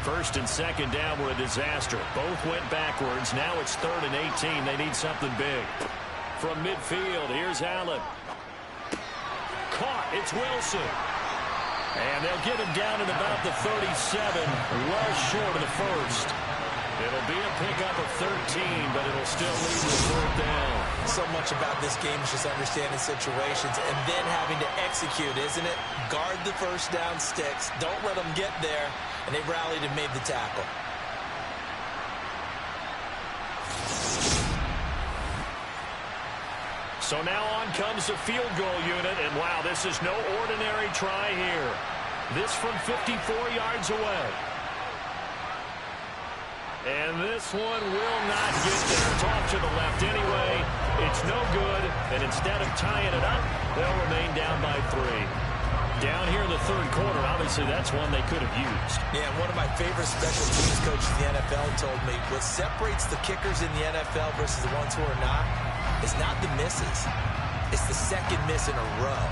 First and second down were a disaster. Both went backwards. Now it's 3rd and 18. They need something big. From midfield, here's Allen. Caught, it's Wilson. And they'll get him down at about the 37, well short of the 1st. It'll be a pickup of 13, but it'll still lead to a 3rd down. So much about this game is just understanding situations and then having to execute, isn't it? Guard the 1st down sticks. Don't let them get there. And they rallied and made the tackle. So now on comes the field goal unit, and wow, this is no ordinary try here. This from 54 yards away. And this one will not get there. It's off to the left anyway. It's no good, and instead of tying it up, they'll remain down by 3. Down here in the 3rd quarter, obviously that's one they could have used. Yeah, one of my favorite special teams coaches in the NFL told me what separates the kickers in the NFL versus the ones who are not is not the misses. It's the second miss in a row.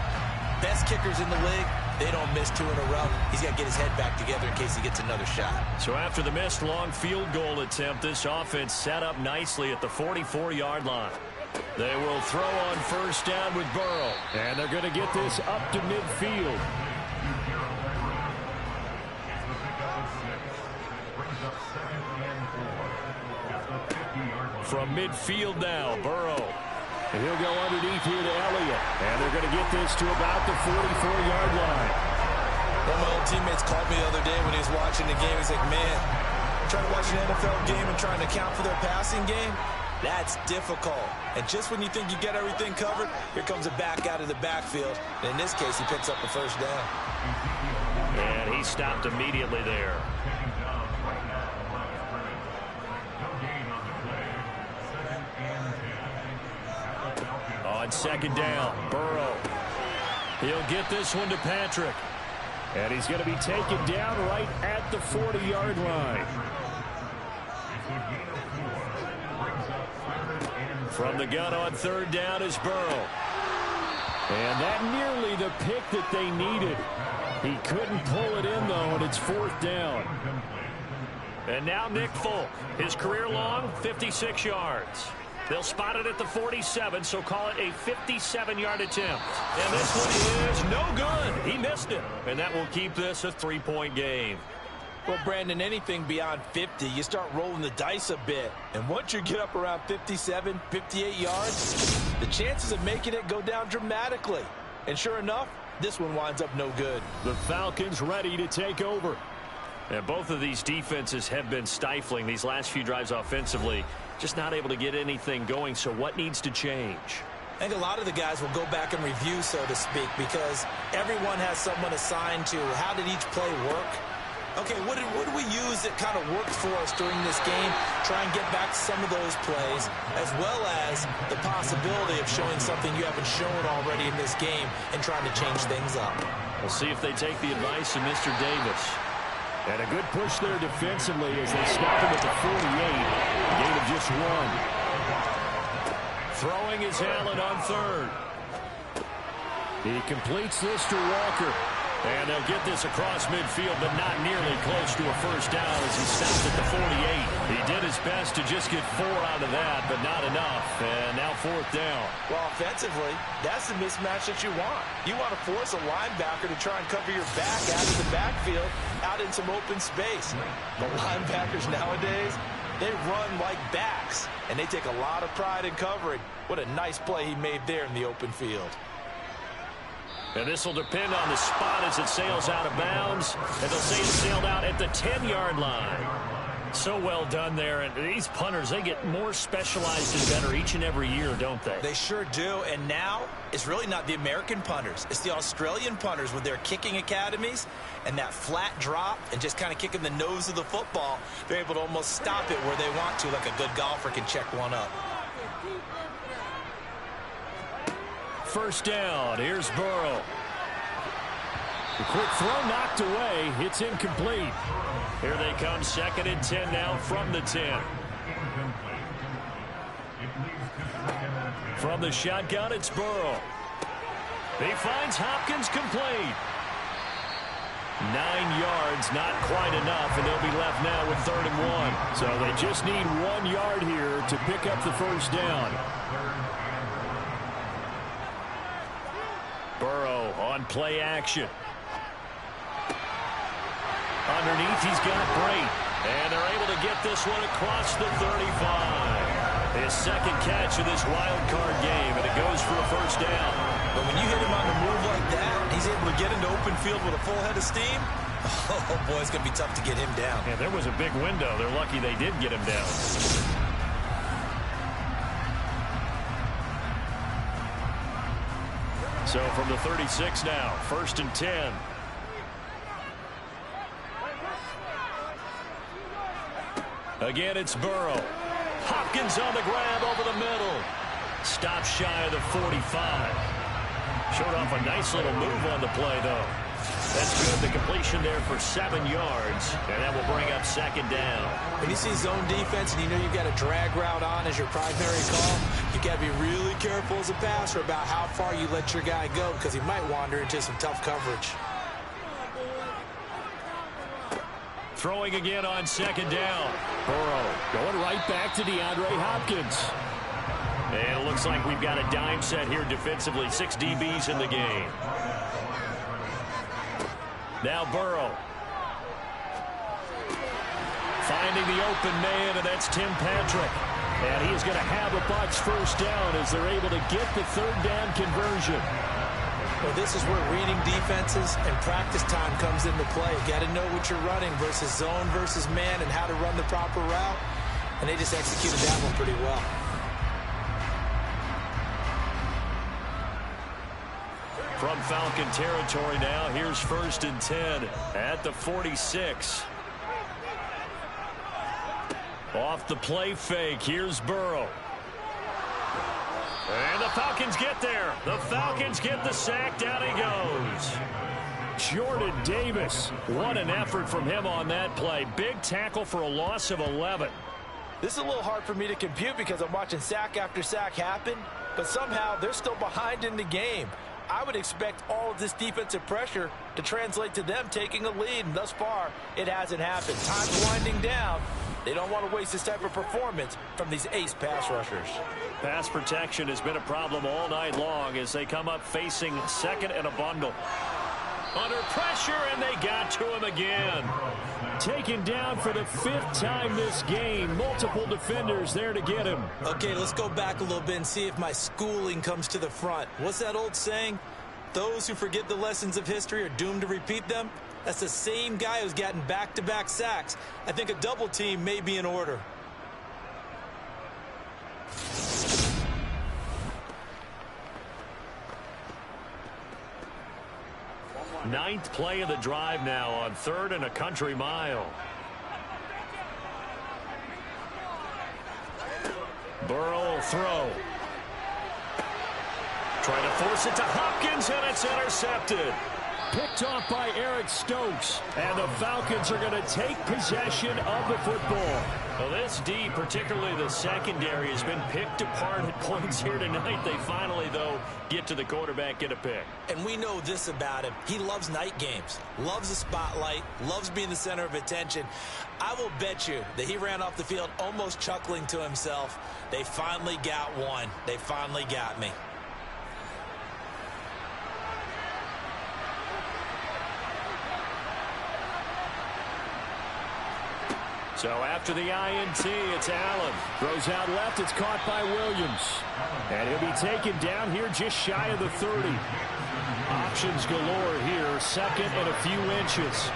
Best kickers in the league, they don't miss 2 in a row. He's got to get his head back together in case he gets another shot. So after the missed long field goal attempt, this offense set up nicely at the 44-yard line. They will throw on first down with Burrow. And they're going to get this up to midfield. From midfield now, Burrow. And he'll go underneath here to Elliott. And they're going to get this to about the 44-yard line. One of my old teammates called me the other day when he was watching the game. He's like, man, trying to watch an NFL game and trying to account for their passing game, that's difficult. And just when you think you get everything covered, here comes a back out of the backfield. And in this case, he picks up the first down. And he stopped immediately there. On second down, Burrow. He'll get this one to Patrick. And he's going to be taken down right at the 40-yard line. From the gun on third down is Burrow. And that nearly the pick that they needed. He couldn't pull it in, though, and it's fourth down. And now Nick Folk. His career long, 56 yards. They'll spot it at the 47, so call it a 57-yard attempt. And this one is no good. He missed it. And that will keep this a 3-point game. Well, Brandon, anything beyond 50, you start rolling the dice a bit. And once you get up around 57, 58 yards, the chances of making it go down dramatically. And sure enough, this one winds up no good. The Falcons ready to take over. And both of these defenses have been stifling these last few drives offensively. Just not able to get anything going, so what needs to change? I think a lot of the guys will go back and review, so to speak, because everyone has someone assigned to how did each play work. Okay, what did we use that kind of worked for us during this game? Try and get back to some of those plays, as well as the possibility of showing something you haven't shown already in this game and trying to change things up. We'll see if they take the advice of Mr. Davis. And a good push there defensively as they stop him at the 48. A gain of just one. Throwing is Allen on third. He completes this to Walker. And they'll get this across midfield, but not nearly close to a first down as he stopped at the 48. He did his best to just get 4 out of that, but not enough. And now fourth down. Well, offensively, that's the mismatch that you want. You want to force a linebacker to try and cover your back out of the backfield, out in some open space. The linebackers nowadays, they run like backs, and they take a lot of pride in covering. What a nice play he made there in the open field. And this will depend on the spot as it sails out of bounds. And they'll say it sailed out at the 10-yard line. So well done there. And these punters, they get more specialized and better each and every year, don't they? They sure do. And now it's really not the American punters. It's the Australian punters with their kicking academies and that flat drop and just kind of kicking the nose of the football. They're able to almost stop it where they want to, like a good golfer can check one up. First down. Here's Burrow. The quick throw knocked away. It's incomplete. Here they come, 2nd and 10 now from the 10. From the shotgun, it's Burrow. He finds Hopkins complete. 9 yards, not quite enough, and they'll be left now with 3rd and 1. So they just need 1 yard here to pick up the first down. Burrow on play action. Underneath, he's got Brait. And they're able to get this one across the 35. His second catch of this wild card game, and it goes for a first down. But when you hit him on the move like that, he's able to get into open field with a full head of steam. Oh, boy, it's going to be tough to get him down. Yeah, there was a big window. They're lucky they did get him down. So from the 36 now, 1st and 10. Again, it's Burrow. Hopkins on the grab over the middle. Stop shy of the 45. Showed off a nice little move on the play, though. That's good. The completion there for 7 yards, and that will bring up 2nd down. When you see zone defense and you know you've got a drag route on as your primary call, you got to be really careful as a passer about how far you let your guy go because he might wander into some tough coverage. Throwing again on 2nd down. Burrow going right back to DeAndre Hopkins. And it looks like we've got a dime set here defensively. 6 DBs in the game. Now Burrow. Finding the open man, and that's Tim Patrick. And he is going to have a Bucs first down as they're able to get the third down conversion. Well, this is where reading defenses and practice time comes into play. You got to know what you're running versus zone versus man and how to run the proper route. And they just executed that one pretty well. From Falcon territory now, here's 1st and 10 at the 46. Off the play fake, here's Burrow. And the Falcons get there. The Falcons get the sack. Down he goes. Jordan Davis. What an effort from him on that play. Big tackle for a loss of 11. This is a little hard for me to compute because I'm watching sack after sack happen, but somehow they're still behind in the game. I would expect all of this defensive pressure to translate to them taking a lead, and thus far, it hasn't happened. Time's winding down. They don't want to waste this type of performance from these ace pass rushers. Pass protection has been a problem all night long as they come up facing second and a bundle. Under pressure, and they got to him again. Taken down for the 5th time this game. Multiple defenders there to get him. Okay, let's go back a little bit and see if my schooling comes to the front. What's that old saying? Those who forget the lessons of history are doomed to repeat them. That's the same guy who's gotten back-to-back sacks. I think a double team may be in order. Ninth play of the drive now on 3rd and a country mile. Burrow will throw. Trying to force it to Hopkins, and it's intercepted. Picked off by Eric Stokes. And the Falcons are going to take possession of the football. Well, this D, particularly the secondary, has been picked apart at points here tonight. They finally, though, get to the quarterback, get a pick. And we know this about him. He loves night games, loves the spotlight, loves being the center of attention. I will bet you that he ran off the field almost chuckling to himself. They finally got one. They finally got me. So after the INT, it's Allen. Throws out left. It's caught by Williams. And he'll be taken down here just shy of the 30. Options galore here. Second and a few inches.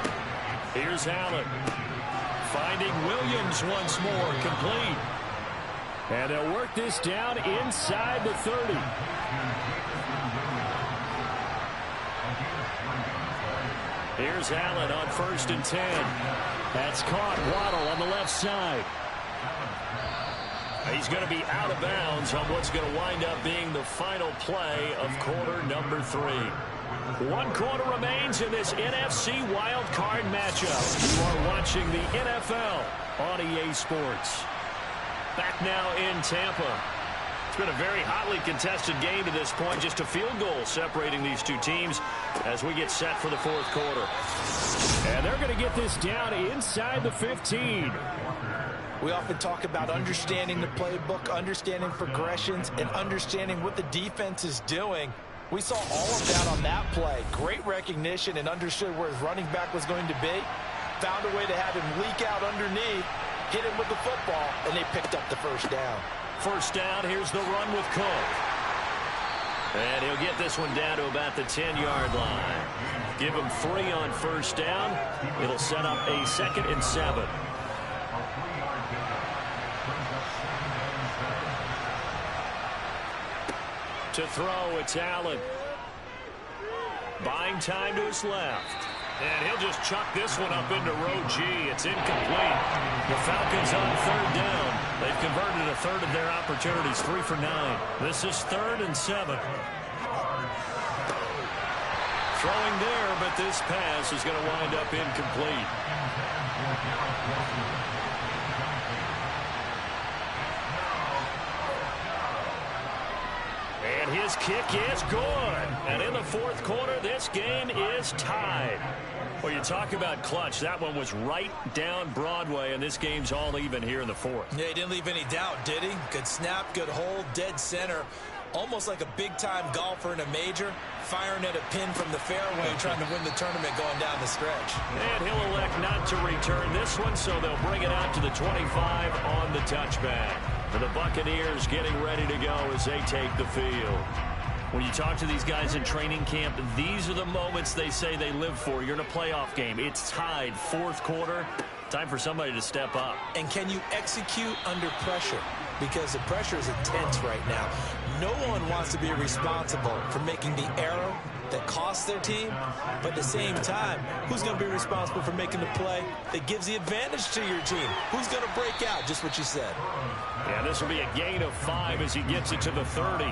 Here's Allen. Finding Williams once more. Complete. And they'll work this down inside the 30. Here's Allen on 1st and 10. That's caught. Waddle on the left side. He's going to be out of bounds on what's going to wind up being the final play of quarter number 3. 1 quarter remains in this NFC wild card matchup. You are watching the NFL on EA Sports. Back now in Tampa. It's been a very hotly contested game to this point. Just a field goal separating these two teams as we get set for the 4th quarter. And they're going to get this down inside the 15. We often talk about understanding the playbook, understanding progressions, and understanding what the defense is doing. We saw all of that on that play. Great recognition and understood where his running back was going to be. Found a way to have him leak out underneath, hit him with the football, and they picked up the first down. First down, here's the run with Cook. And he'll get this one down to about the 10-yard line. Give him 3 on first down. It'll set up a 2nd and 7. To throw, it's Allen. Buying time to his left. And he'll just chuck this one up into row G. It's incomplete. The Falcons on 3rd down. They've converted a 3rd of their opportunities, 3 for 9. This is 3rd and 7. Throwing there, but this pass is going to wind up incomplete. And his this kick is good. And in the fourth quarter, this game is tied. Well, you talk about clutch. That one was right down Broadway, and this game's all even here in the fourth. Yeah, he didn't leave any doubt, did he? Good snap, good hold, dead center. Almost like a big-time golfer in a major, firing at a pin from the fairway, trying to win the tournament going down the stretch. And he'll elect not to return this one, so they'll bring it out to the 25 on the touchback. For the Buccaneers getting ready to go as they take the field. When you talk to these guys in training camp, these are the moments they say they live for. You're in a playoff game. It's tied, fourth quarter. Time for somebody to step up. And can you execute under pressure? Because the pressure is intense right now. No one wants to be responsible for making the error that costs their team. But at the same time, who's going to be responsible for making the play that gives the advantage to your team? Who's going to break out? Just what you said. Yeah, this will be a gain of 5 as he gets it to the 30.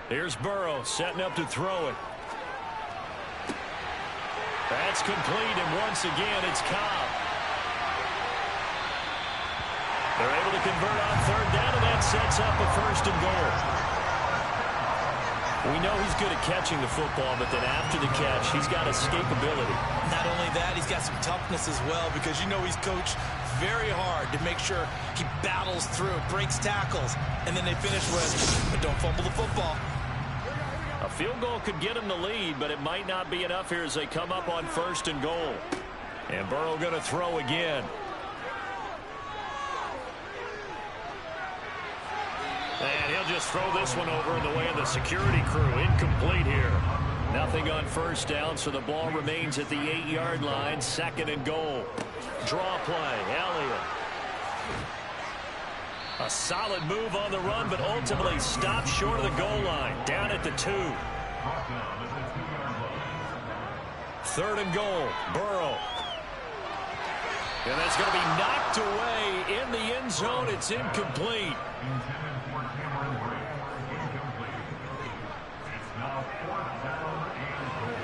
Here's Burrow setting up to throw it. That's complete, and once again, it's Cobb. They're able to convert on third down, and that sets up a first and goal. We know he's good at catching the football, but then after the catch, he's got escapability. Not only that, he's got some toughness as well, because you know he's coached very hard to make sure he battles through, breaks tackles, and then they finish with, but don't fumble the football. A field goal could get him the lead, but it might not be enough here as they come up on first and goal. And Burrow going to throw again. And he'll just throw this one over in the way of the security crew. Incomplete here. Nothing on first down, so the ball remains at the 8-yard line. Second and goal. Draw play. Elliott. A solid move on the run, but ultimately stopped short of the goal line. Down at the 2. Third and goal. Burrow. And that's going to be knocked away in the end zone. It's incomplete.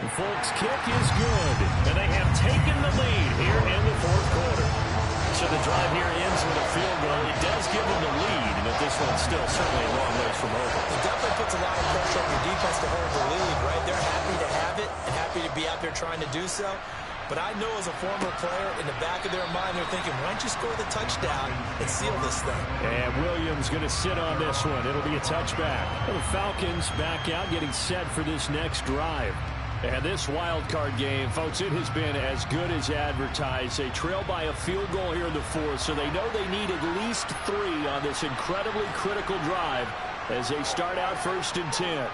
The Folks' kick is good, and they have taken the lead here in the fourth quarter. So the drive here ends with a field goal. It does give them the lead, but this one's still certainly a long ways from over. It definitely puts a lot of pressure on your defense to hold the lead, right? They're happy to have it and happy to be out there trying to do so. But I know as a former player, in the back of their mind, they're thinking, why don't you score the touchdown and seal this thing? And Williams going to sit on this one. It'll be a touchback. Well, the Falcons back out, getting set for this next drive. And this wild card game, folks, it has been as good as advertised. They trail by a field goal here in the fourth, so they know they need at least 3 on this incredibly critical drive as they start out first and 10.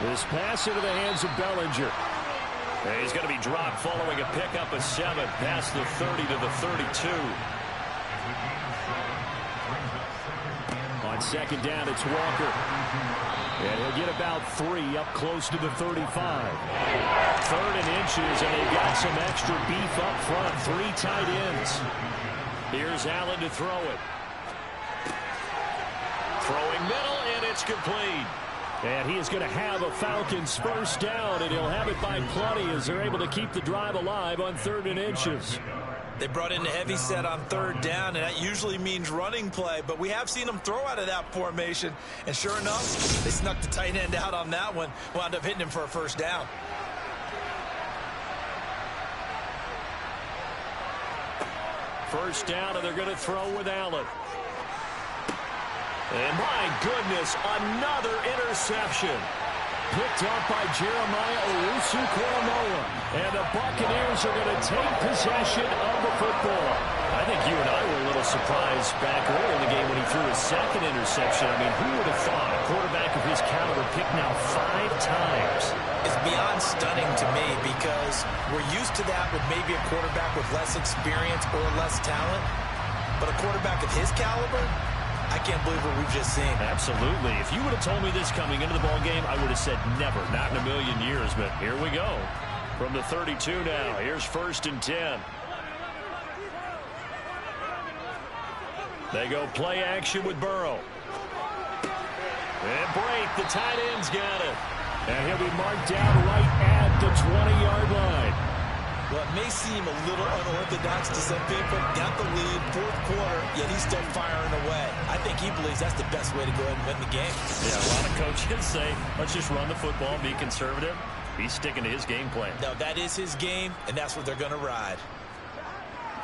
This pass into the hands of Bellinger. And he's going to be dropped following a pickup of 7 past the 30 to the 32. On second down, it's Walker. And he'll get about 3 up close to the 35. 3rd and inches, and they've got some extra beef up front. 3 tight ends. Here's Allen to throw it. Throwing middle, and it's complete. And he is going to have a Falcons first down, and he'll have it by plenty as they're able to keep the drive alive on 3rd and inches. They brought in the heavy set on 3rd down, and that usually means running play, but we have seen them throw out of that formation, and sure enough, they snuck the tight end out on that one, wound up hitting him for a first down. First down, and they're going to throw with Allen. And my goodness, another interception. Picked up by Jeremiah Owusu-Koramoah. And the Buccaneers are going to take possession of the football. I think you and I were a little surprised back earlier in the game when he threw his 2nd interception. I mean, who would have thought a quarterback of his caliber picked now 5 times? It's beyond stunning to me because we're used to that with maybe a quarterback with less experience or less talent. But a quarterback of his caliber, I can't believe what we've just seen. Absolutely. If you would have told me this coming into the ball game, I would have said never, not in a million years. But here we go. From the 32 now, here's 1st and 10. They go play action with Burrow. And break, the tight end's got it. And he'll be marked down right at the 20-yard line. Well, it may seem a little unorthodox to some people. Got the lead, fourth quarter, yet he's still firing away. I think he believes that's the best way to go ahead and win the game. Yeah, a lot of coaches say, let's just run the football, be conservative. He's sticking to his game plan. No, that is his game, and that's what they're going to ride.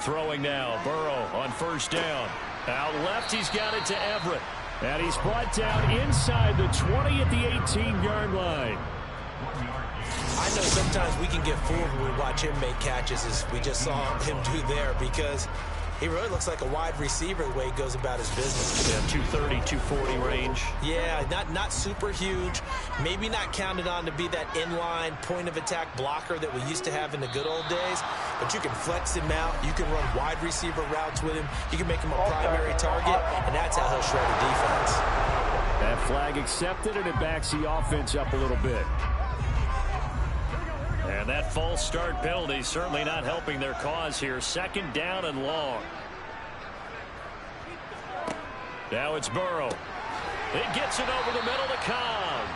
Throwing now, Burrow on first down. Out left, he's got it to Everett. And he's brought down inside the 20 at the 18-yard line. I know sometimes we can get fooled when we watch him make catches, as we just saw him do there, because he really looks like a wide receiver the way he goes about his business. Yeah, 230, 240 range. Yeah, not super huge. Maybe not counted on to be that inline point-of-attack blocker that we used to have in the good old days, but you can flex him out. You can run wide receiver routes with him. You can make him a primary target, and that's how he'll shred a defense. That flag accepted, and it backs the offense up a little bit. And that false start penalty certainly not helping their cause here. Second down and long. Now it's Burrow. It gets it over the middle to Cobb.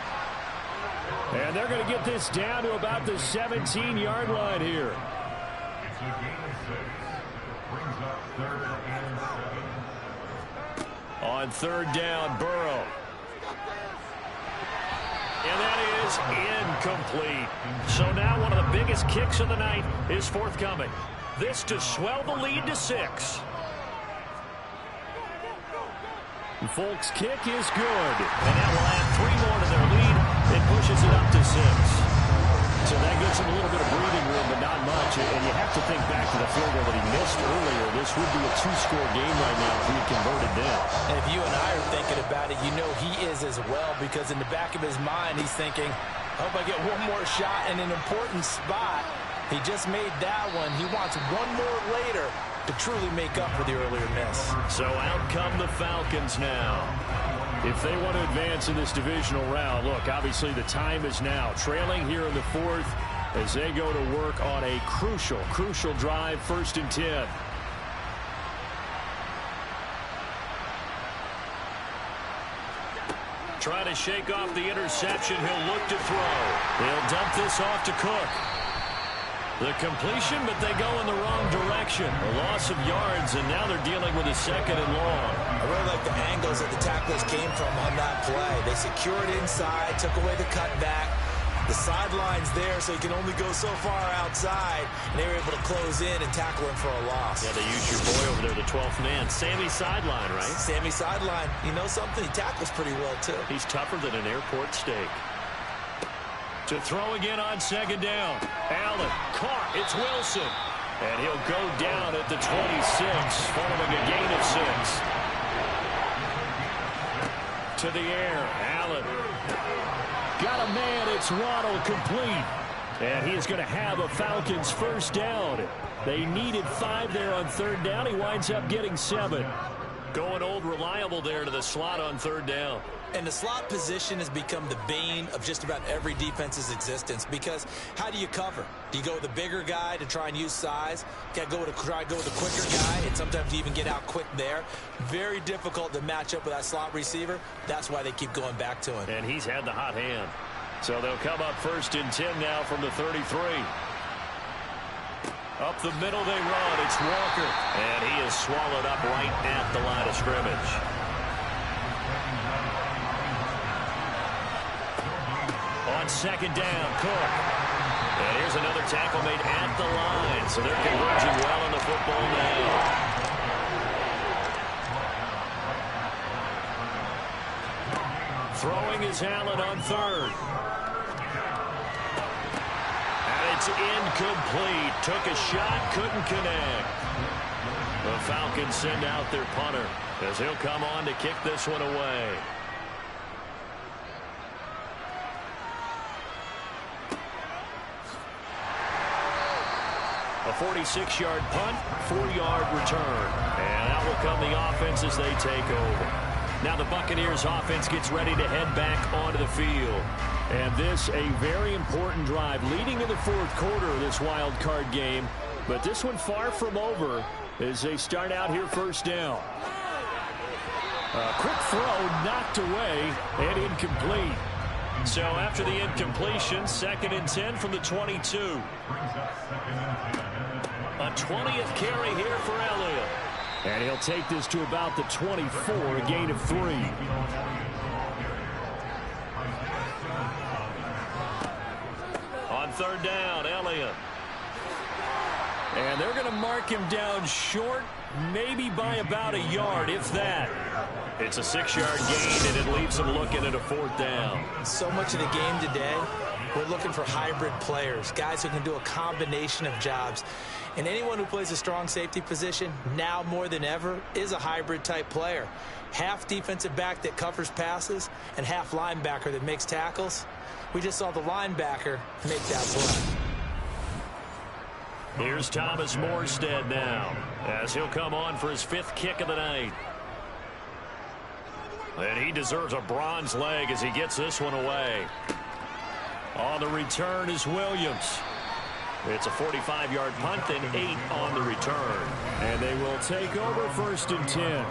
And they're going to get this down to about the 17-yard line here. On third down, Burrow. And that is incomplete. So now one of the biggest kicks of the night is forthcoming. This to swell the lead to 6. Folks' kick is good. And that will add 3 more to their lead. It pushes it up to 6. So that gives him a little bit of breathing room, but not much. And you have to think back to the field goal that he missed earlier. This would be a 2-score game right now if he had converted then. And if you and I are thinking about it, you know he is as well, because in the back of his mind, he's thinking, I hope I get one more shot in an important spot. He just made that one. He wants one more later to truly make up for the earlier miss. So out come the Falcons now. If they want to advance in this divisional round, look, obviously the time is now. Trailing here in the 4th as they go to work on a crucial drive, 1st and 10. Trying to shake off the interception. He'll look to throw. He'll dump this off to Cook. The completion, but they go in the wrong direction. A loss of yards, and now they're dealing with a 2nd and long. I really like the angles that the tacklers came from on that play. They secured inside, took away the cutback. The sideline's there, so he can only go so far outside, and they were able to close in and tackle him for a loss. Yeah, they used your boy over there, the 12th man. Sammy Sideline, right? Sammy Sideline. You know something? He tackles pretty well, too. He's tougher than an airport steak. To throw again on 2nd down. Allen caught. It's Wilson. And he'll go down at the 26, following a gain of 6. To the air. Allen. Got a man. It's Waddle, complete. And he is going to have a Falcons first down. They needed 5 there on 3rd down. He winds up getting 7. Going old reliable there to the slot on 3rd down. And the slot position has become the bane of just about every defense's existence, because how do you cover? Do you go with a bigger guy to try and use size? Try to go with a quicker guy, and sometimes you even get out quick there. Very difficult to match up with that slot receiver. That's why they keep going back to him. And he's had the hot hand. So they'll come up 1st and 10 now from the 33. Up the middle they run. It's Walker. And he is swallowed up right at the line of scrimmage. On 2nd down, Cook. And here's another tackle made at the line. So they're converging well on the football now. Throwing is Allen on 3rd. And it's incomplete. Took a shot, couldn't connect. The Falcons send out their punter as he'll come on to kick this one away. A 46-yard punt, 4-yard return. And out will come the offense as they take over. Now the Buccaneers offense gets ready to head back onto the field. And this a very important drive leading in the 4th quarter of this wild card game. But this one far from over as they start out here 1st down. A quick throw knocked away and incomplete. So after the incompletion, 2nd and 10 from the 22. A 20th carry here for Elliott. And he'll take this to about the 24, a gain of 3. On 3rd down, Elliott. And they're going to mark him down short, maybe by about a yard, if that. It's a 6-yard gain, and it leaves them looking at a 4th down. So much of the game today, we're looking for hybrid players, guys who can do a combination of jobs. And anyone who plays a strong safety position, now more than ever, is a hybrid-type player. Half defensive back that covers passes and half linebacker that makes tackles. We just saw the linebacker make that play. Here's Thomas Morstead now, as he'll come on for his 5th kick of the night. And he deserves a bronze leg as he gets this one away. On the return is Williams. It's a 45-yard punt and 8 on the return. And they will take over 1st and 10.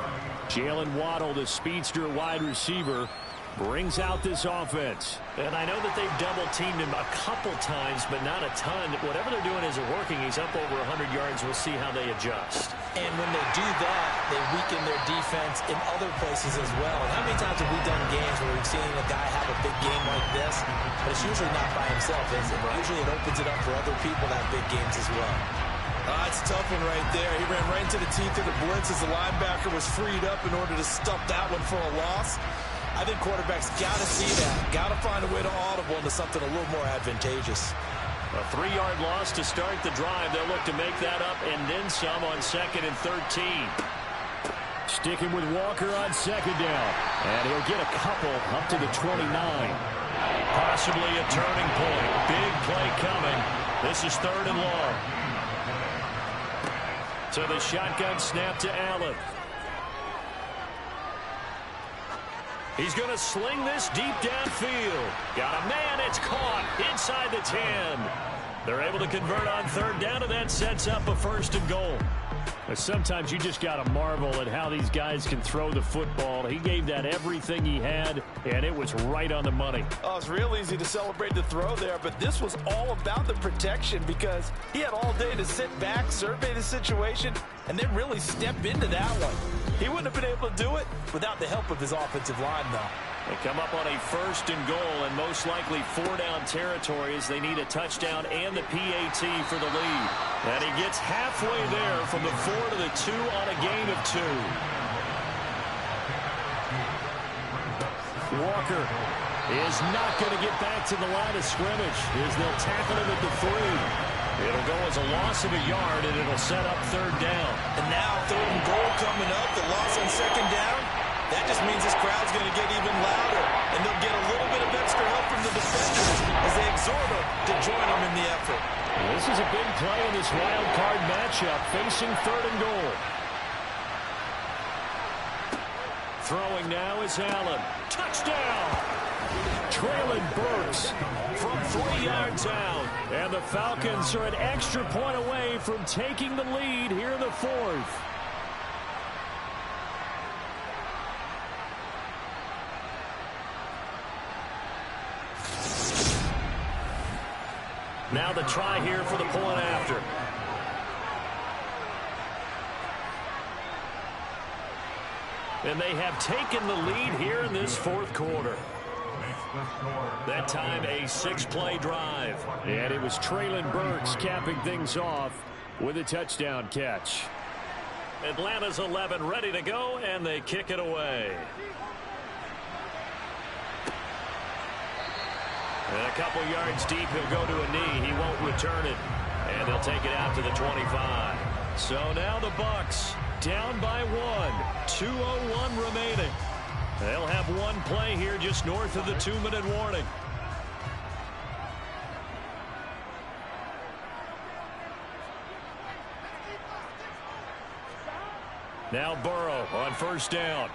Jalen Waddle, the speedster wide receiver, brings out this offense. And I know that they've double-teamed him a couple times, but not a ton. Whatever they're doing isn't working. He's up over 100 yards. We'll see how they adjust. And when they do that, they weaken their defense in other places as well. And how many times have we done games where we've seen a guy have a big game like this? But it's usually not by himself, is it? Usually it opens it up for other people to have big games as well. That's a tough one right there. He ran right into the teeth of the blitz as the linebacker was freed up in order to stop that one for a loss. I think quarterbacks got to see that. Got to find a way to audible into something a little more advantageous. A 3-yard loss to start the drive. They'll look to make that up and then some on 2nd and 13. Sticking with Walker on 2nd down. And he'll get a couple up to the 29. Possibly a turning point. Big play coming. This is 3rd and long. So the shotgun snap to Allen. He's going to sling this deep downfield. Got a man. It's caught inside the 10. They're able to convert on 3rd down, and that sets up a 1st and goal. But sometimes you just got to marvel at how these guys can throw the football. He gave that everything he had, and it was right on the money. Oh, it's real easy to celebrate the throw there, but this was all about the protection because he had all day to sit back, survey the situation, and then really step into that one. He wouldn't have been able to do it without the help of his offensive line, though. They come up on a 1st and goal, and most likely 4-down territory as they need a touchdown and the PAT for the lead. And he gets halfway there from the 4 to the 2 on a gain of 2. Walker is not going to get back to the line of scrimmage as they'll tackle him at the 3. It'll go as a loss of a yard, and it'll set up 3rd down. And now 3rd and goal coming up, the loss on 2nd down. That just means this crowd's going to get even louder, and they'll get a little bit of extra help from the defenders as they exhort them to join them in the effort. This is a big play in this wild card matchup, facing 3rd and goal. Throwing now is Allen. Touchdown! Traylon Burks from 3 yards out. And the Falcons are an extra point away from taking the lead here in the 4th. Now the try here for the point after. And they have taken the lead here in this 4th quarter. That time a 6-play drive. And it was Traylon Burks capping things off with a touchdown catch. Atlanta's 11 ready to go, and they kick it away. And a couple yards deep, he'll go to a knee. He won't return it. And they'll take it out to the 25. So now the Bucs down by 1. 2:01 remaining. They'll have one play here just north of the 2-minute warning. Now Burrow on 1st down.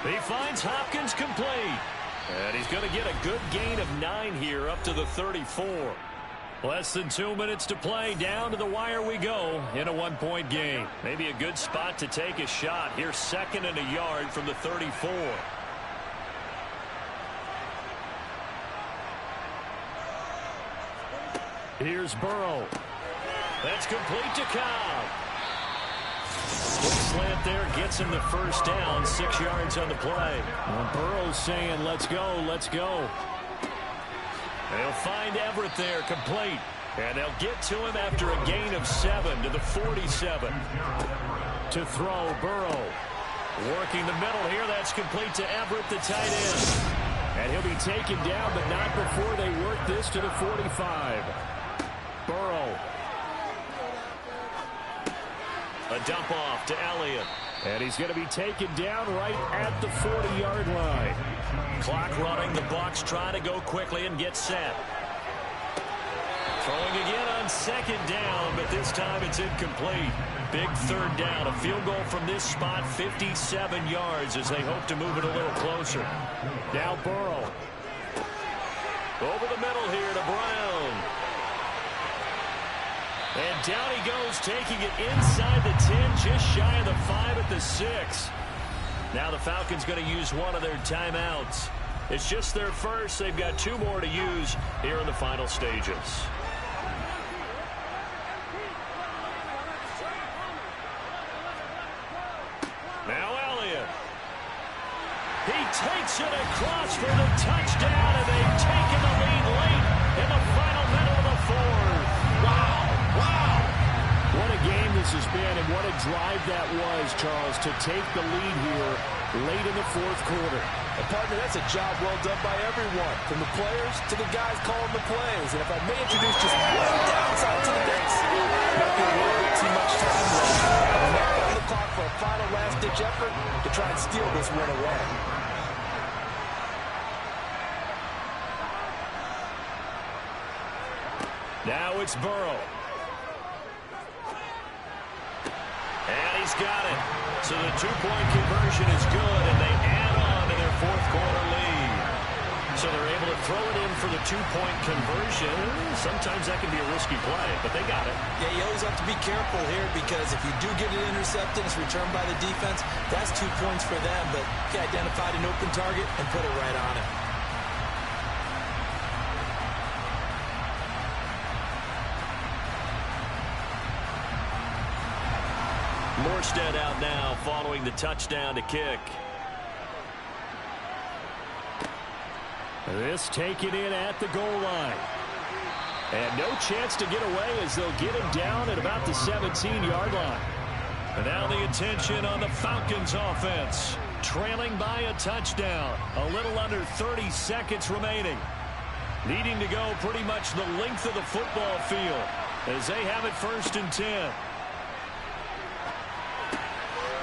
He finds Hopkins complete. And he's going to get a good gain of 9 here up to the 34. Less than 2 minutes to play. Down to the wire we go in a 1-point game. Maybe a good spot to take a shot. Here's 2nd and a yard from the 34. Here's Burrow. That's complete to Cobb. Quick slant there gets him the first down. 6 yards on the play. Well, Burrow's saying, let's go, let's go. They'll find Everett there, complete. And they'll get to him after a gain of 7 to the 47. To throw, Burrow. Working the middle here. That's complete to Everett, the tight end. And he'll be taken down, but not before they work this to the 45. Burrow. A dump off to Elliott. And he's going to be taken down right at the 40-yard line. Clock running. The Bucs trying to go quickly and get set. Throwing again on second down, but this time it's incomplete. Big third down. A field goal from this spot, 57 yards as they hope to move it a little closer. Now Burrow. Over the middle here to Brown. And down he goes, taking it inside the 10, just shy of the 5 at the 6. Now the Falcons going to use one of their timeouts. It's just their first. They've got 2 more to use here in the final stages. Now Elliott. He takes it across for the touchdown, and they've taken the lead late in the final minute of the 4th. Wow. What a game this has been, and what a drive that was, Charles, to take the lead here late in the 4th quarter. And partner, that's a job well done by everyone, from the players to the guys calling the plays. And if I may introduce just one downside to the mix, might be a little bit too much time left. Now on the clock for a final last-ditch effort to try and steal this one away. Now it's Burrow. And he's got it. So the 2-point conversion is good, and they add on to their 4th quarter lead. So they're able to throw it in for the 2-point conversion. Sometimes that can be a risky play, but they got it. Yeah, you always have to be careful here because if you do get it intercepted, it's returned by the defense, that's 2 points for them. But he identified an open target and put it right on it. Morstead out now following the touchdown to kick. This taken in at the goal line. And no chance to get away as they'll get him down at about the 17-yard line. And now the attention on the Falcons offense. Trailing by a touchdown. A little under 30 seconds remaining. Needing to go pretty much the length of the football field as they have it 1st and 10.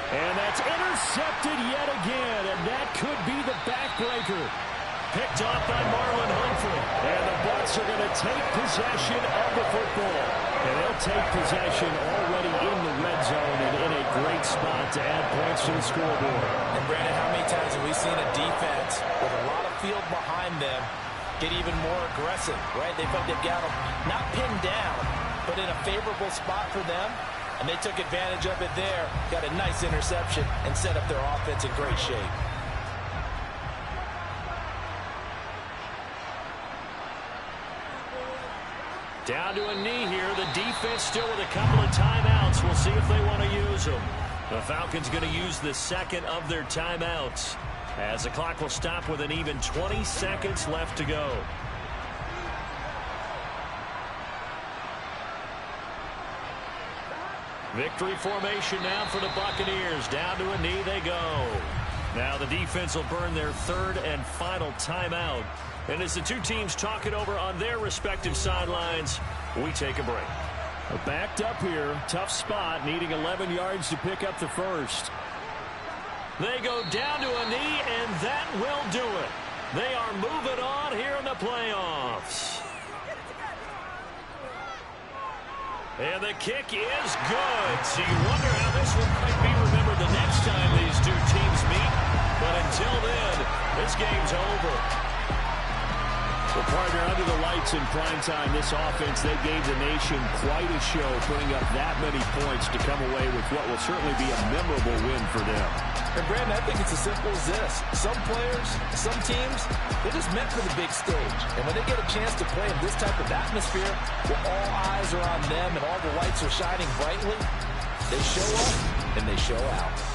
And that's intercepted yet again, and that could be the backbreaker. Picked off by Marlon Humphrey. And the Bucs are going to take possession of the football. And they'll take possession already in the red zone and in a great spot to add points to the scoreboard. And Brandon, how many times have we seen a defense with a lot of field behind them get even more aggressive, right? They felt they've got them not pinned down, but in a favorable spot for them. And they took advantage of it there. Got a nice interception and set up their offense in great shape. Down to a knee here. The defense still with a couple of timeouts. We'll see if they want to use them. The Falcons going to use the second of their timeouts as the clock will stop with an even 20 seconds left to go. Victory formation now for the Buccaneers. Down to a knee they go. Now the defense will burn their 3rd and final timeout. And as the two teams talk it over on their respective sidelines, we take a break. Backed up here. Tough spot. Needing 11 yards to pick up the first. They go down to a knee, and that will do it. They are moving on here in the playoffs. And the kick is good. So you wonder how this one might be remembered the next time these two teams meet. But until then, this game's over. Well, partner, under the lights in primetime, this offense, they gave the nation quite a show, putting up that many points to come away with what will certainly be a memorable win for them. And Brandon, I think it's as simple as this. Some players, some teams, they're just meant for the big stage. And when they get a chance to play in this type of atmosphere, where all eyes are on them and all the lights are shining brightly, they show up and they show out.